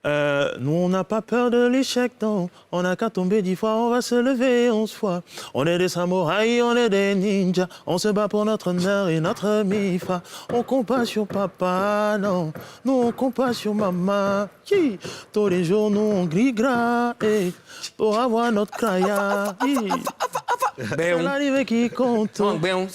Nous, on n'a pas peur de l'échec, non. On n'a qu'à tomber 10 fois, on va se lever 11 fois. On est des samouraïs, on est des ninjas. On se bat pour notre honneur et notre mifa. On compte pas sur papa, non. Nous, on compte pas sur maman. Tous les jours, nous, on grille gras pour avoir notre craya. C'est l'arrivée qui compte. Ok, Béon.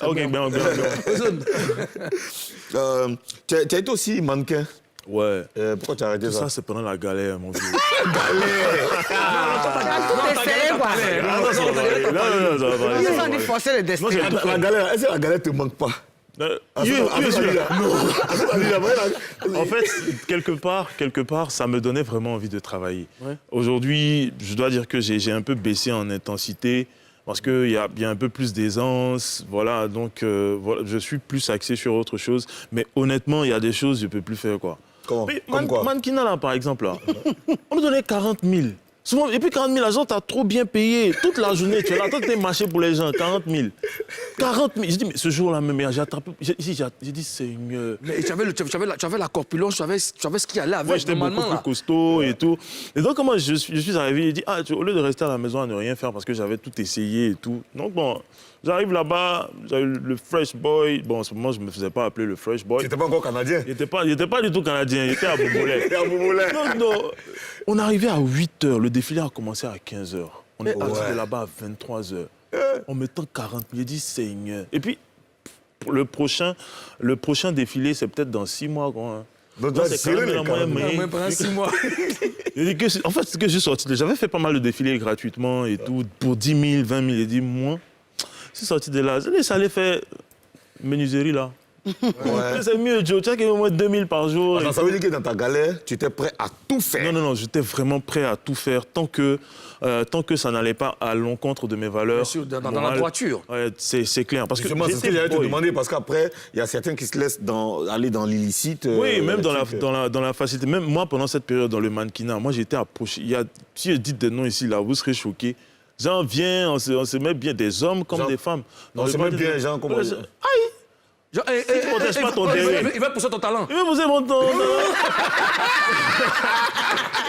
Tu as été aussi mannequin. Ouais. Pourquoi tu as arrêté Tout ça? ça, c'est pendant la galère, mon vieux. Tout essayé, quoi. Ils ont dit forcer le destin. La galère, est-ce que la galère te manque pas? En fait, quelque part, ça me donnait vraiment envie de travailler. Ouais. Aujourd'hui, je dois dire que j'ai un peu baissé en intensité parce qu'il y a un peu plus d'aisance. Voilà, donc voilà, je suis plus axé sur autre chose. Mais honnêtement, il y a des choses que je ne peux plus faire, quoi. Comment? Comme quoi? Mannequinat, là, par exemple, là, on nous donnait 40 000. Souvent, et puis 40 000, la gens t'as trop bien payé. Toute la journée, tu es là, toi, t'es marché pour les gens, 40 000. 40 000. J'ai dit, mais ce jour-là, même, j'ai attrapé. J'ai dit, Seigneur. Mais tu avais la corpulence, tu savais ce qui allait avec. Ouais, j'étais beaucoup plus costaud et tout. Et donc, comment je suis arrivé, j'ai dit, au lieu de rester à la maison à ne rien faire parce que j'avais tout essayé et tout. Donc, bon, j'arrive là-bas, j'avais le Fresh Boy. Bon, en ce moment, je ne me faisais pas appeler le Fresh Boy. Tu n'étais pas encore canadien? Il n'était pas du tout canadien, il était à Bourboulay. Donc, non, on arrivait à 8 h, le défilé a commencé à 15 h. On est parti de là-bas à 23 h. En mettant 40 000, j'ai dit, Seigneur. Et puis, pour le prochain défilé, c'est peut-être dans 6 mois, quoi. Hein. Donc, c'est quand même la moyenne. Pendant 6 mois. En fait, ce que j'ai sorti, j'avais fait pas mal de défilés gratuitement et tout, pour 10 000, 20 000. J'ai dit, moi, je suis sorti de là. Ça allait faire menuiserie, là. Ouais. C'est mieux, Joe. Tu as au moins 2000 par jour. Attends, ça veut dire que dans ta galère, tu étais prêt à tout faire? Non, j'étais vraiment prêt à tout faire tant que ça n'allait pas à l'encontre de mes valeurs. Bien sûr, dans la droiture. Ouais, c'est clair. Parce justement, c'est ce que j'allais te demander, parce qu'après, il y a certains qui se laissent aller dans l'illicite. Oui, même dans la facilité. Même moi, pendant cette période dans le mannequinat, moi, j'ai été approché. Si je dis des noms ici, là, vous serez choqués. Genre, viens, on se met bien des hommes comme des femmes. On se met bien, gens comme... Aïe! Si tu ne protèges pas ton derrière. Il va pousser ton talent. Il va pousser mon talent.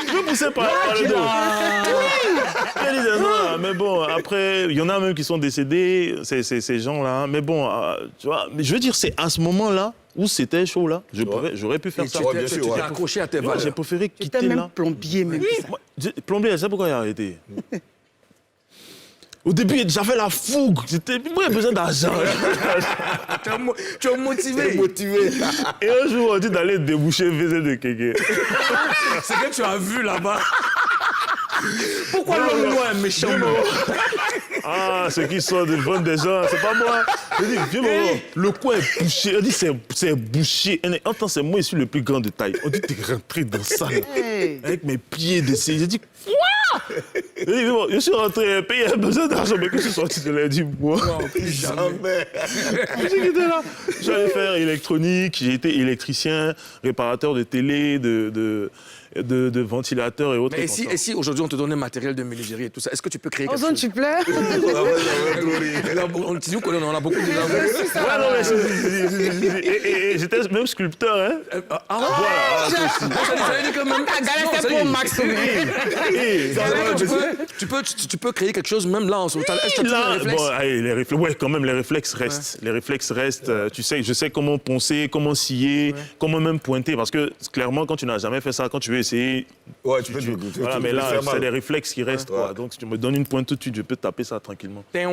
Il va pousser par le dos. Oui. Mais bon, après, il y en a même qui sont décédés, ces gens-là. Mais bon, tu vois, mais je veux dire, c'est à ce moment-là où c'était chaud, là. J'aurais pu faire ça. Tu t'es accroché à tes valeurs. J'ai préféré quitter là. Même plombier, même ça. Plombier, c'est pourquoi il a arrêté. Au début, j'avais la fougue. Moi, j'ai besoin d'argent. Tu es motivé. Et un jour, on dit d'aller déboucher VZ de quelqu'un. C'est que tu as vu là-bas. Pourquoi l'homme noir est méchant? Ah, ceux qui sont de vendre des gens, c'est pas moi. Je dis, viens, le coin est bouché. On dit, c'est bouché. Attends, c'est moi ici le plus grand de taille. On dit, t'es rentré dans ça. Avec mes pieds d'essai. J'ai dit, quoi? Je suis rentré, payé un besoin d'argent, mais que je suis sorti de là, dit, moi. Jamais. J'étais là. J'allais faire électronique, j'ai été électricien, réparateur de télé, de ventilateurs et autres. Mais et si aujourd'hui on te donnait matériel de menuiserie et tout ça, est-ce que tu peux créer quelque chose? Tu pleures? On a beaucoup de et j'étais même sculpteur, hein. Voilà. Ça veut dire que même... C'est pour Max. Tu peux créer quelque chose même là en ce moment. Est-ce que tu as les réflexes? Ouais, quand même, les réflexes restent. Ouais. Les réflexes restent. Tu sais, je sais comment poncer, comment scier, comment même pointer. Parce que clairement, quand tu n'as jamais fait ça, quand tu veux essayer... Ouais, tu peux... Voilà, mais là, c'est les réflexes qui restent. Quoi. Donc, si tu me donnes une pointe tout de suite, je peux taper ça tranquillement. Ah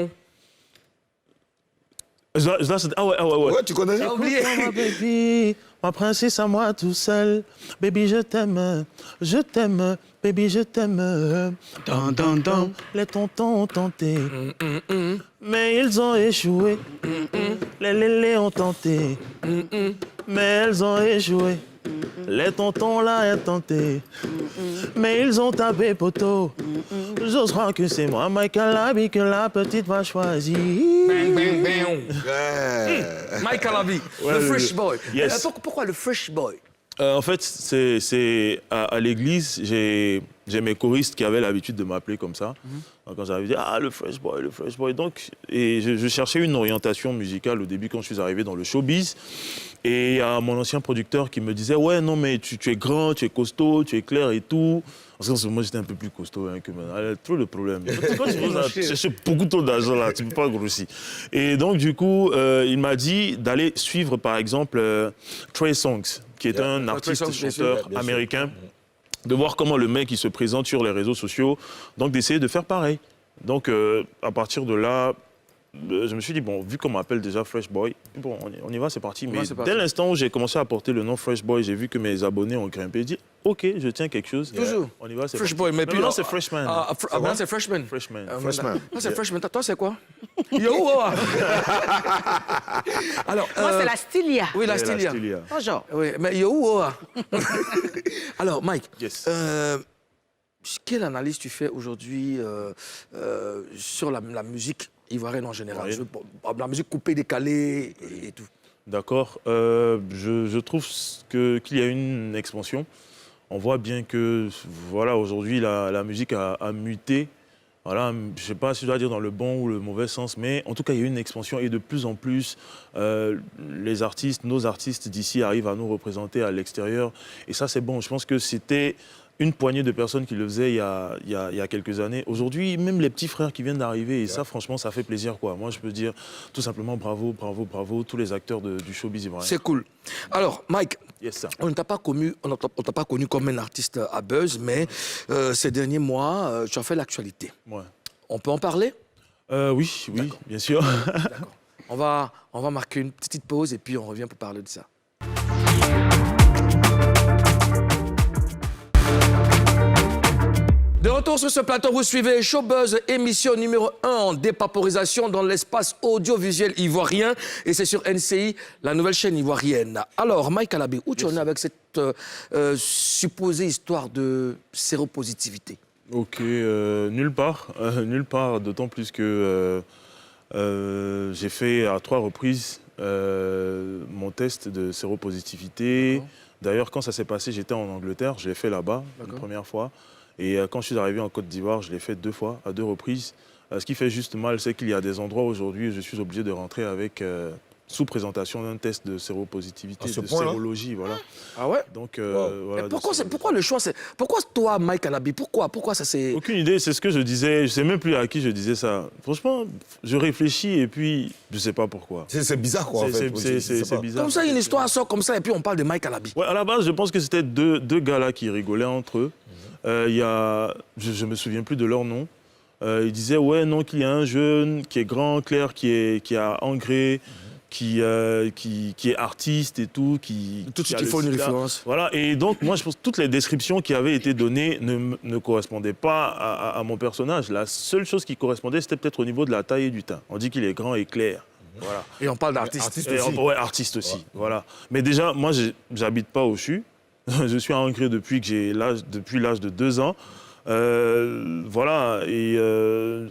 ouais. Ouais, tu connais? J'ai oublié. Baby, ma princesse à moi tout seul. Baby, je t'aime, baby, je t'aime. Les tontons ont tenté, mais ils ont échoué. Les lélés ont tenté, mais elles ont échoué. Les tontons là ont tenté, mais ils ont tapé poteau. J'ose croire que c'est moi, Michael Labi, que la petite va choisir. Bang, bang, bang. Michael Labi, le Fresh Boy. Yes. Pourquoi le Fresh Boy? En fait, c'est à l'église, j'ai mes choristes qui avaient l'habitude de m'appeler comme ça. Donc, quand j'avais dit, le Fresh Boy, le Fresh Boy. Donc, et je cherchais une orientation musicale au début quand je suis arrivé dans le showbiz. Et il y a mon ancien producteur qui me disait, ouais, non, mais tu es grand, tu es costaud, tu es clair et tout. Parce que moi, j'étais un peu plus costaud que maintenant. Trop de problèmes. Quand tu cherches beaucoup trop d'argent là, tu ne peux pas grossir. Et donc, du coup, il m'a dit d'aller suivre, par exemple, Trey Songz, qui est un artiste chanteur américain, de voir comment le mec il se présente sur les réseaux sociaux, donc d'essayer de faire pareil. Donc à partir de là, je me suis dit, bon, vu qu'on m'appelle déjà Fresh Boy, bon, on y va, c'est parti. Mais dès l'instant où j'ai commencé à porter le nom Fresh Boy, j'ai vu que mes abonnés ont grimpé. J'ai dit, OK, je tiens quelque chose. Toujours. On y va, c'est Fresh parti. Boy, mais puis non, c'est Freshman. Maintenant, c'est Freshman. Freshman. Non, c'est Freshman. Toi, c'est quoi? Yo, alors, moi, c'est la Stylia. Oui, la Stylia. Bonjour. Oui, mais yo, alors, Mike, Yes. quelle analyse tu fais aujourd'hui sur la musique ivoirienne en général? La musique coupée, décalée et tout. D'accord. Je trouve qu'il y a une expansion. On voit bien que, voilà, aujourd'hui, la musique a muté. Voilà, je ne sais pas si je dois dire dans le bon ou le mauvais sens, mais en tout cas, il y a une expansion et de plus en plus, les artistes, nos artistes d'ici arrivent à nous représenter à l'extérieur. Et ça, c'est bon. Je pense que c'était une poignée de personnes qui le faisaient il y a quelques années. Aujourd'hui, même les petits frères qui viennent d'arriver, et ça, franchement, ça fait plaisir, quoi. Moi, je peux dire tout simplement bravo, bravo, bravo, tous les acteurs du showbiz ivoirien. C'est cool. Alors, Mike, yes, on ne t'a pas connu comme un artiste à buzz, mais ces derniers mois, tu as fait l'actualité. Ouais. On peut en parler? Oui, bien sûr. D'accord. On va marquer une petite pause et puis on revient pour parler de ça. De retour sur ce plateau, vous suivez Showbuzz, émission numéro 1 en dépaporisation dans l'espace audiovisuel ivoirien. Et c'est sur NCI, la nouvelle chaîne ivoirienne. Alors, Mike Alabé, où tu en es avec cette supposée histoire de séropositivité? Ok, nulle part, d'autant plus que j'ai fait à 3 reprises mon test de séropositivité. D'ailleurs, quand ça s'est passé, j'étais en Angleterre, je l'ai fait là-bas, la première fois. Et quand je suis arrivé en Côte d'Ivoire, je l'ai fait 2 fois, à 2 reprises. Ce qui fait juste mal, c'est qu'il y a des endroits aujourd'hui où je suis obligé de rentrer avec, sous présentation d'un test de séropositivité, de sérologie, voilà. Ah ouais? Donc, voilà, pourquoi le choix, pourquoi toi, Mike Alabi, pourquoi ça c'est... Aucune idée, c'est ce que je disais, je ne sais même plus à qui je disais ça. Franchement, je réfléchis et puis je ne sais pas pourquoi. C'est bizarre, quoi, en fait. C'est bizarre. Comme ça, une histoire sort comme ça et puis on parle de Mike Alabi. Ouais, à la base, je pense que c'était deux gars-là qui rigolaient entre eux. Je me souviens plus de leur nom. Ils disaient, ouais, non, qu'il y a un jeune qui est grand, clair, qui a engrais, qui est artiste et tout. Tout ce qu'il faut une référence. Voilà, et donc, moi, je pense que toutes les descriptions qui avaient été données ne correspondaient pas à mon personnage. La seule chose qui correspondait, c'était peut-être au niveau de la taille et du teint. On dit qu'il est grand et clair. Voilà. Et on parle d'artiste. Aussi. Ouais, artiste aussi. Ouais. Voilà. Mais déjà, moi, j'habite pas au CHU. Je suis à Angers depuis l'âge de 2 ans. Voilà, et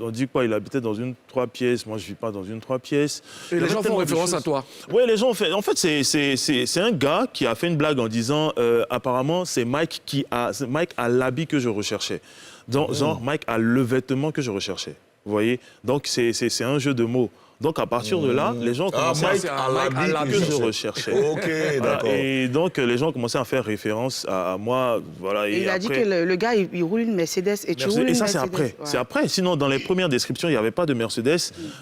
on dit quoi, il habitait dans une 3 pièces, moi je ne vis pas dans une 3 pièces. Et les gens font référence à toi? Oui, les gens font... En fait, c'est un gars qui a fait une blague en disant, apparemment, c'est Mike a l'habit que je recherchais. Genre, Mike a le vêtement que je recherchais. Vous voyez? Donc, c'est un jeu de mots. Donc, à partir de là, les gens commençaient à l'habit que je recherchais. Ok, d'accord. Et donc, les gens commençaient à faire référence à moi. Voilà, et il a dit que le gars, il roule une Mercedes et tu roules une Mercedes. Et ça, c'est après. Ouais. C'est après. Sinon, dans les premières descriptions, il n'y avait pas de Mercedes.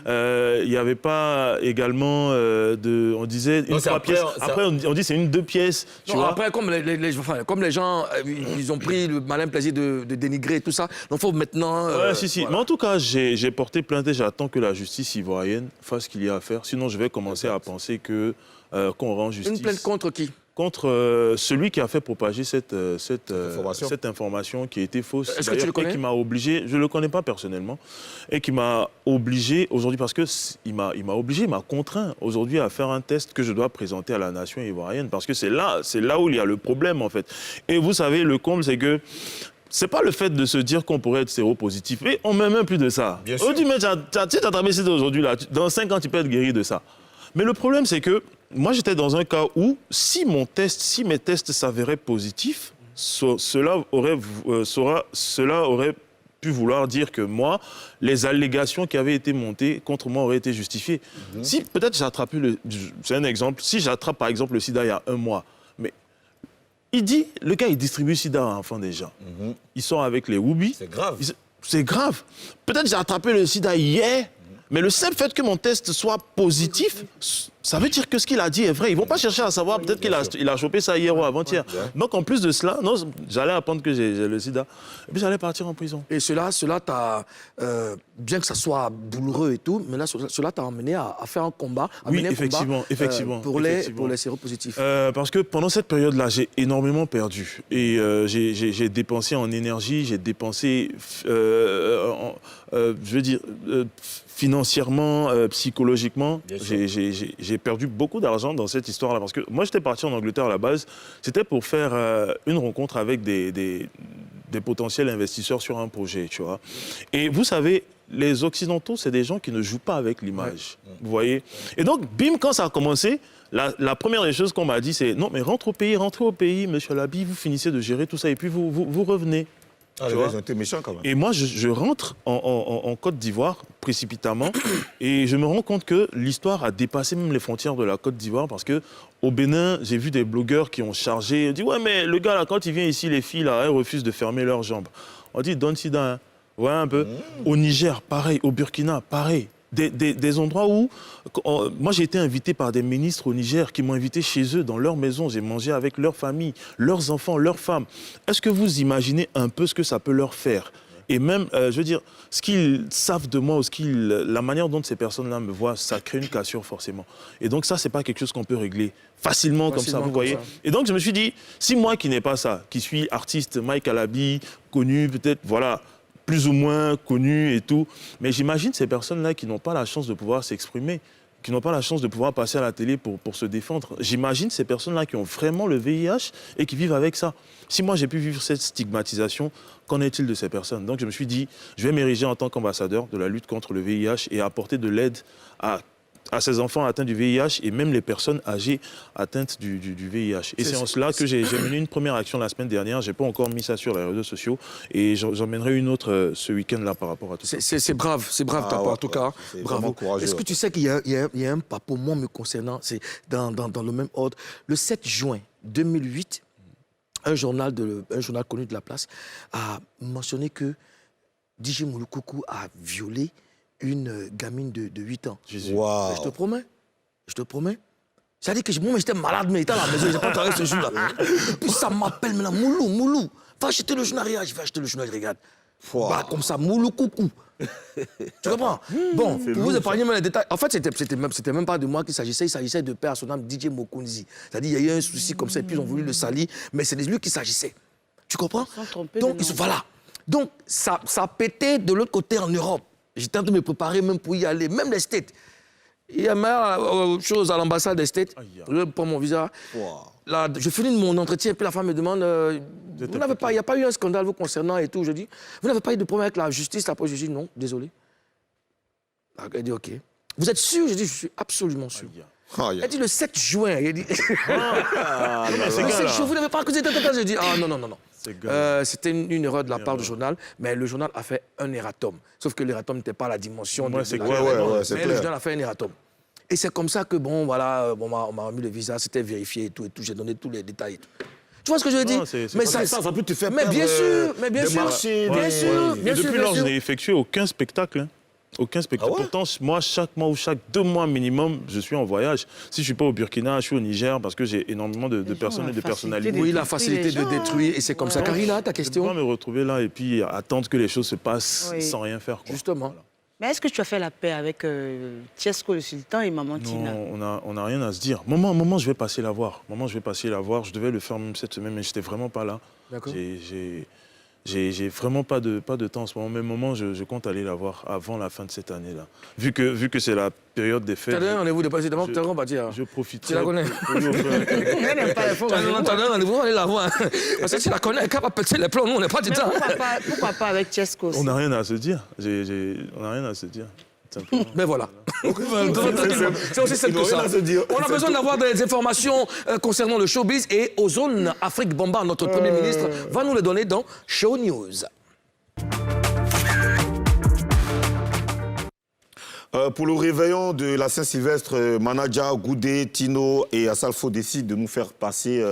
Il n'y avait pas également on disait une 3 pièces. Après, on dit c'est une 2 pièces. Tu vois? Après, comme les gens, ils ont pris le malin plaisir de dénigrer tout ça. Donc, il faut maintenant... Ouais, si. Voilà. Mais en tout cas, j'ai porté plainte et j'attends que la justice ivoirienne fasse ce qu'il y a à faire. Sinon, je vais commencer à penser qu'on rend justice. Une plainte contre qui? Contre celui qui a fait propager cette information qui était fausse. Est-ce que tu le connais? Et qui m'a obligé, je ne le connais pas personnellement, et qui m'a obligé aujourd'hui, parce qu'il m'a obligé, il m'a contraint aujourd'hui à faire un test que je dois présenter à la nation ivoirienne, parce que c'est là où il y a le problème en fait. Et vous savez, le comble, c'est que c'est pas le fait de se dire qu'on pourrait être séropositif. Mais on ne met même plus de ça. Bien sûr. On dit, mais tu as attrapé ça aujourd'hui, là. Dans 5 ans, tu peux être guéri de ça. Mais le problème, c'est que moi, j'étais dans un cas où, si mes tests s'avéraient positifs, cela aurait pu vouloir dire que moi, les allégations qui avaient été montées contre moi auraient été justifiées. Si peut-être j'ai attrapé c'est un exemple, si j'attrape par exemple le sida il y a 1 mois, le gars, il distribue sida à enfants des gens. Il sort avec les whoobis. C'est grave. C'est grave. Peut-être j'ai attrapé le sida hier, mais le seul fait que mon test soit positif ça veut dire que ce qu'il a dit est vrai. Ils ne vont pas chercher à savoir, peut-être qu'il a chopé ça hier ou avant-hier. Donc, en plus de cela, non, j'allais apprendre que j'ai le sida. Et puis, j'allais partir en prison. Et cela t'a, bien que ça soit douloureux et tout, mais là, cela t'a amené à faire un combat. Oui, effectivement. Pour les séropositifs. Parce que pendant cette période-là, j'ai énormément perdu. Et j'ai dépensé en énergie, j'ai dépensé, financièrement, psychologiquement, j'ai perdu beaucoup d'argent dans cette histoire-là. Parce que moi, j'étais parti en Angleterre à la base. C'était pour faire une rencontre avec des potentiels investisseurs sur un projet, tu vois. Et vous savez, les Occidentaux, c'est des gens qui ne jouent pas avec l'image. Ouais. Vous voyez? Et donc, bim, quand ça a commencé, la première des choses qu'on m'a dit, c'est « Non, mais rentrez au pays, monsieur Labi, vous finissez de gérer tout ça et puis vous revenez. » Ah, les gars, ils ont été méchants quand même. Et moi, je rentre en Côte d'Ivoire précipitamment et je me rends compte que l'histoire a dépassé même les frontières de la Côte d'Ivoire parce qu'au Bénin, j'ai vu des blogueurs qui ont chargé, dit « Ouais, mais le gars, là, quand il vient ici, les filles, là, elles refusent de fermer leurs jambes. » On dit « Donne sida, hein. » Voilà un peu. Au Niger, pareil. Au Burkina, pareil. Des endroits où... moi, j'ai été invité par des ministres au Niger qui m'ont invité chez eux, dans leur maison. J'ai mangé avec leur famille, leurs enfants, leurs femmes. Est-ce que vous imaginez un peu ce que ça peut leur faire? Et même, je veux dire, ce qu'ils savent de moi, ou la manière dont ces personnes-là me voient, ça crée une cassure forcément. Et donc ça, c'est pas quelque chose qu'on peut régler facilement comme ça, vous voyez. Et donc je me suis dit, si moi qui n'ai pas ça, qui suis artiste, Mike Alabi, connu peut-être, voilà, plus ou moins connu et tout. Mais j'imagine ces personnes-là qui n'ont pas la chance de pouvoir s'exprimer, qui n'ont pas la chance de pouvoir passer à la télé pour se défendre. J'imagine ces personnes-là qui ont vraiment le VIH et qui vivent avec ça. Si moi j'ai pu vivre cette stigmatisation, qu'en est-il de ces personnes? Donc je me suis dit, je vais m'ériger en tant qu'ambassadeur de la lutte contre le VIH et apporter de l'aide à ces enfants atteints du VIH et même les personnes âgées atteintes du VIH. Et c'est en cela que j'ai mené une première action la semaine dernière. Je n'ai pas encore mis ça sur les réseaux sociaux et j'en mènerai une autre ce week-end-là par rapport à tout ça. C'est brave en tout cas. Bravo. Est-ce que tu sais qu'il y a un papo, moi me concernant, c'est dans le même ordre. Le 7 juin 2008, un journal connu de la place a mentionné que DJ Moulou-Coucou a violé une gamine de 8 ans. Wow. Je te promets. C'est-à-dire que moi, j'étais malade, mais j'étais à la maison, j'ai pas travaillé ce jour-là. Et puis ça m'appelle maintenant, Moulou, va acheter le journal, je vais acheter le journal, regarde. Bah, comme ça, Moulou-Coucou. Tu comprends? Bon, pour vous épargner les détails, en fait, c'était même pas de moi qu'il s'agissait, il s'agissait de père, son nom DJ Mokunzi. C'est-à-dire, il y a eu un souci comme ça, et puis ils ont voulu le salir, mais c'est de lui qu'il s'agissait. Tu comprends? Donc, voilà. Donc, ça a pété de l'autre côté en Europe. J'étais en train de me préparer même pour y aller, même les States. Il y a même chose à l'ambassade des States. Je prends mon visa. Là, je finis mon entretien et puis la femme me demande vous n'avez pas, il n'y a pas eu un scandale vous concernant et tout. Je dis vous n'avez pas eu de problème avec la justice? Après, je dis non, désolé. Elle dit ok. Vous êtes sûr? Je dis je suis absolument sûr. Elle dit le 7 juin. Elle dit le 7 juin, vous n'avez pas accusé de ça? Je dis ah non. C'était une erreur de la part du journal, mais le journal a fait un erratum. Sauf que l'erratum n'était pas la dimension de la mais le journal a fait un erratum. Et c'est comme ça que, bon, voilà, on m'a remis le visa, c'était vérifié et tout, j'ai donné tous les détails et tout. Tu vois ce que je veux dire? Mais ça peut te faire mais bien sûr, Depuis lors, je n'ai effectué aucun spectacle. Hein. Aucun spectacle. Ah ouais? Pourtant, moi, chaque mois ou chaque 2 mois minimum, je suis en voyage. Si je ne suis pas au Burkina, je suis au Niger parce que j'ai énormément de personnes et de personnalités. Oui, la facilité de détruire, et c'est comme ça. Karina, ta question? Je ne peux pas me retrouver là et puis attendre que les choses se passent sans rien faire. Quoi. Justement. Voilà. Mais est-ce que tu as fait la paix avec Tiesco le Sultan et Maman Tina? Non, on n'a rien à se dire. Moment, je vais passer la voir. Je devais le faire même cette semaine, mais je n'étais vraiment pas là. D'accord. J'ai vraiment pas de temps en ce moment. Même moment, je compte aller la voir avant la fin de cette année-là. Vu que c'est la période des fêtes. Tu as donné rendez-vous de passer devant, on va dire. Je profite. Tu la connais? Tu as donné rendez-vous, allez la voir. Parce que tu la connais, elle va péter les plombs, nous, on n'est pas du temps. Pourquoi pas avec Tiesco? On n'a rien à se dire. On n'a rien à se dire. Mais voilà. C'est aussi simple que ça. On a besoin d'avoir des informations concernant le showbiz et Ozone Afrique Bomba, notre Premier ministre, va nous les donner dans Show News. Pour le réveillon de la Saint-Sylvestre, Manaja, Goudé, Tino et Assalfo décident de nous faire passer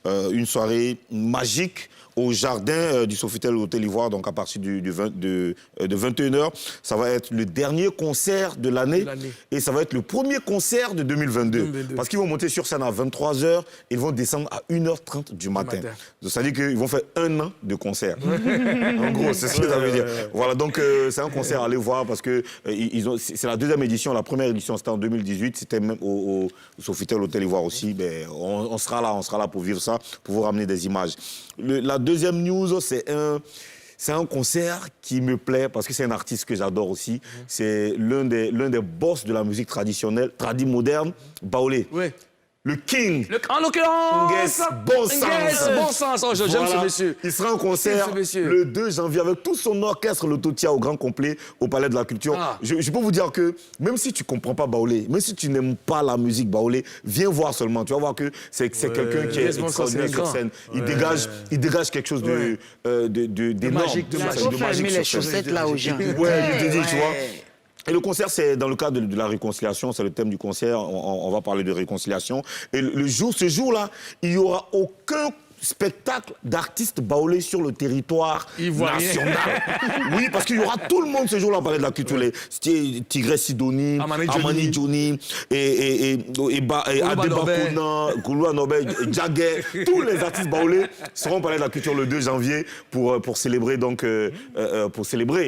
une soirée magique au jardin du Sofitel Hôtel Ivoire, donc à partir de 21h. Ça va être le dernier concert de l'année et ça va être le premier concert de 2022. Parce qu'ils vont monter sur scène à 23h et ils vont descendre à 1h30 du matin. Donc, ça veut dire qu'ils vont faire 1 an de concert. En gros, c'est ce que ça veut dire. Voilà, donc c'est un concert à aller voir parce que c'est la 2e édition. La première édition, c'était en 2018. C'était même au Sofitel Hôtel Ivoire aussi. Ben, on sera là pour vivre ça, pour vous ramener des images. La deuxième news, c'est un concert qui me plaît parce que c'est un artiste que j'adore aussi. C'est l'un des boss de la musique traditionnelle, moderne, Baolé. Oui. Le King. En l'occurrence, Bon Sens. Oh, j'aime ce monsieur. Il sera en concert le 2 janvier avec tout son orchestre, le Totia au grand complet, au Palais de la Culture. Je peux vous dire que même si tu ne comprends pas Baolé, même si tu n'aimes pas la musique Baolé, viens voir seulement. Tu vas voir que c'est quelqu'un qui est extraordinaire sur scène. Il dégage quelque chose d'énorme. Magique, de magique. Il faut fermer les chaussettes là aux gens. Ouais, je te dis, tu vois. Et le concert, c'est dans le cadre de la réconciliation, c'est le thème du concert, on va parler de réconciliation. Et ce jour-là, il n'y aura aucun spectacle d'artistes baoulés sur le territoire national. Oui, parce qu'il y aura tout le monde ce jour-là, on parlait de la culture, les Tigré Sidonie, Amani Johnny, et Adebakuna, Goulou Anobe, Djagé, tous les artistes baoulés seront au Palais de la Culture le 2 janvier pour célébrer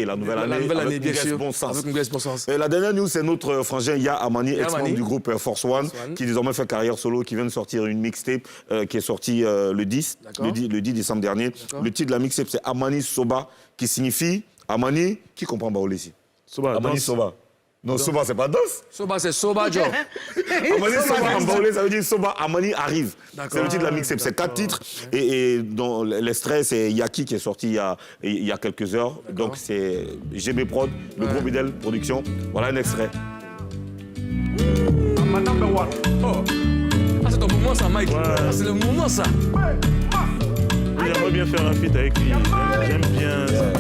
la nouvelle année avec bien sûr, Bon Sens. avec Bon Sens. La dernière news, c'est notre frangin Ya Amani, ex-membre du groupe Force One, qui désormais fait carrière solo, qui vient de sortir une mixtape qui est sortie le 10 décembre dernier. Le titre de la mixtape, c'est Amani Soba, qui signifie Amani, qui comprend Baoulé ici? Soba, Amani Soba. Non, Soba, c'est pas danse. Soba, c'est Soba, Joe. Amani Soba en baoulé, ça veut dire Soba, Amani arrive. C'est le titre de la mixtape. C'est 4 titres. Et dans l'extrait, c'est Yaki qui est sorti il y a quelques heures. Donc, c'est GB Prod, le gros Bidel Production. Voilà un extrait. C'est ton moment, ça, Mike. C'est le moment, ça. J'aimerais bien faire un feat avec lui. J'aime bien ça.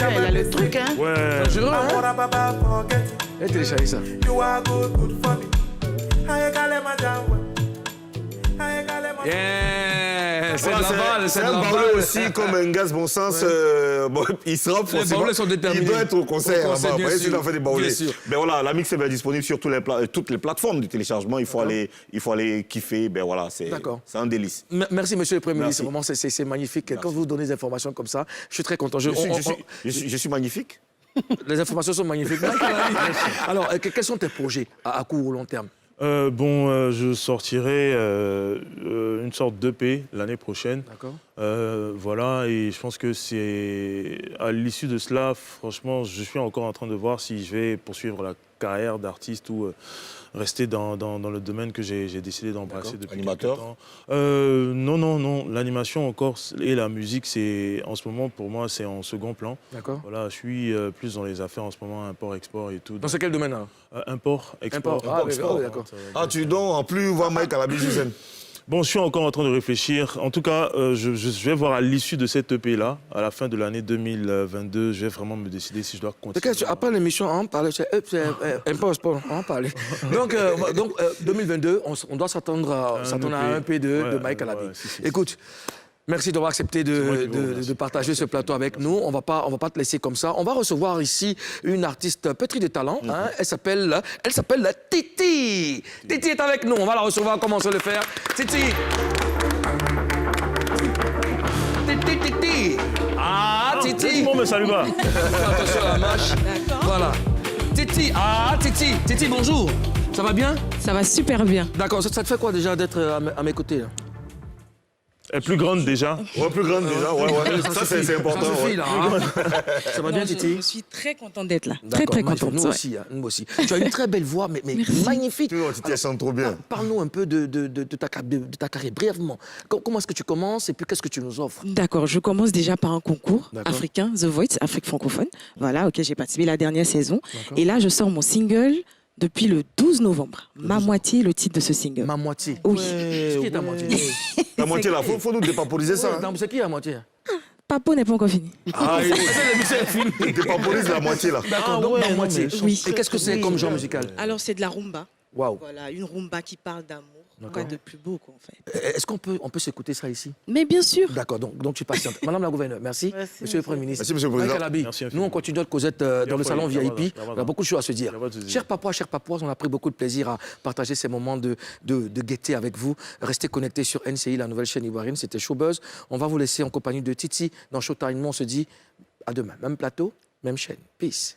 Il a le truc, hein. Ouais. Dangereux, hein. Et télécharger ça. Yeah, c'est de la balle, c'est de la balle balle. aussi, comme un gaz bon sens. Il sera forcément. Les baoulés sont déterminés. Il doit être au concert. Bien sûr. Il a fait des baoulés. Bien sûr. Ben voilà, la mix est bien disponible sur toutes les plateformes de téléchargement. Il faut aller kiffer. Ben voilà, c'est un délice. Merci, monsieur le Premier ministre. Vraiment, c'est magnifique. Merci. Quand vous donnez des informations comme ça, je suis très content. Je suis magnifique. Les informations sont magnifiques. Alors, quels sont tes projets à court ou long terme? Je sortirai une sorte d'EP l'année prochaine. D'accord. Voilà, et je pense que c'est à l'issue de cela, franchement, je suis encore en train de voir si je vais poursuivre la carrière d'artiste ou rester dans le domaine que j'ai décidé d'embrasser depuis quelques temps. Non. L'animation encore et la musique, c'est en ce moment, pour moi, c'est en second plan. D'accord. Voilà, je suis plus dans les affaires en ce moment, import-export et tout. Dans quel domaine là? Import-export. D'accord. Tu donnes en plus voir Mike à la Bijouzen. Bon, je suis encore en train de réfléchir. En tout cas, je vais voir à l'issue de cette EP-là, à la fin de l'année 2022, je vais vraiment me décider si je dois continuer. Après l'émission, on parle, c'est Import-Sport, on parle. Donc 2022, on doit s'attendre à un EP de Mike Alabi. Écoute, merci d'avoir accepté de partager ce plateau avec nous. On va pas te laisser comme ça. On va recevoir ici une artiste pétrie de talent. Hein. Elle s'appelle Titi. Titi est avec nous. On va la recevoir. Comment se le faire? Titi. Titi. Ah, Titi. Tout le monde me salue pas. Attention à la marche. Voilà. Titi. Ah, Titi. Titi, bonjour. Ça va bien? Ça va super bien. D'accord. Ça te fait quoi déjà d'être à mes côtés là? Elle est plus grande déjà. Ouais, plus grande déjà. Ouais. Ça, c'est important. Ça suffit, là. Hein. Ça va bien, Titi? Je suis très contente d'être là. Très contente. Nous aussi, hein, nous aussi. Tu as une très belle voix, mais magnifique. Tu chantes trop bien. Parle-nous un peu de ta carrière, brièvement. Comment est-ce que tu commences et puis qu'est-ce que tu nous offres? D'accord, je commence déjà par un concours africain, The Voice, Afrique francophone. Voilà, auquel j'ai participé la dernière saison. Et là, je sors mon single depuis le 12 novembre. Ma moitié, le titre de ce single. Ma moitié? Oui. C'est qui ta moitié? La moitié là, faut nous dépaporiser ça. C'est qui la moitié? Papo n'est pas encore fini. Ah, il dépaporise la moitié là. D'accord, donc ma moitié. Oui. Et qu'est-ce que c'est comme genre musical? Alors, c'est de la rumba. Waouh. Voilà, une rumba qui parle d'amour. Quoi de plus beau, quoi, en fait. Est-ce qu'on peut s'écouter ça ici? Mais bien sûr. D'accord, donc tu patientes. Madame la gouverneure, merci. Monsieur le Premier ministre. Merci, monsieur le Président. Kalabi, nous, on continue notre causette dans le salon VIP. On a beaucoup de choses à se dire. Chers Papois, chers Papouas, on a pris beaucoup de plaisir à partager ces moments de gaieté avec vous. Restez connectés sur NCI, la nouvelle chaîne ivoirienne. C'était Showbuzz. On va vous laisser en compagnie de Titi dans Showtime. Nous, on se dit à demain. Même plateau, même chaîne. Peace.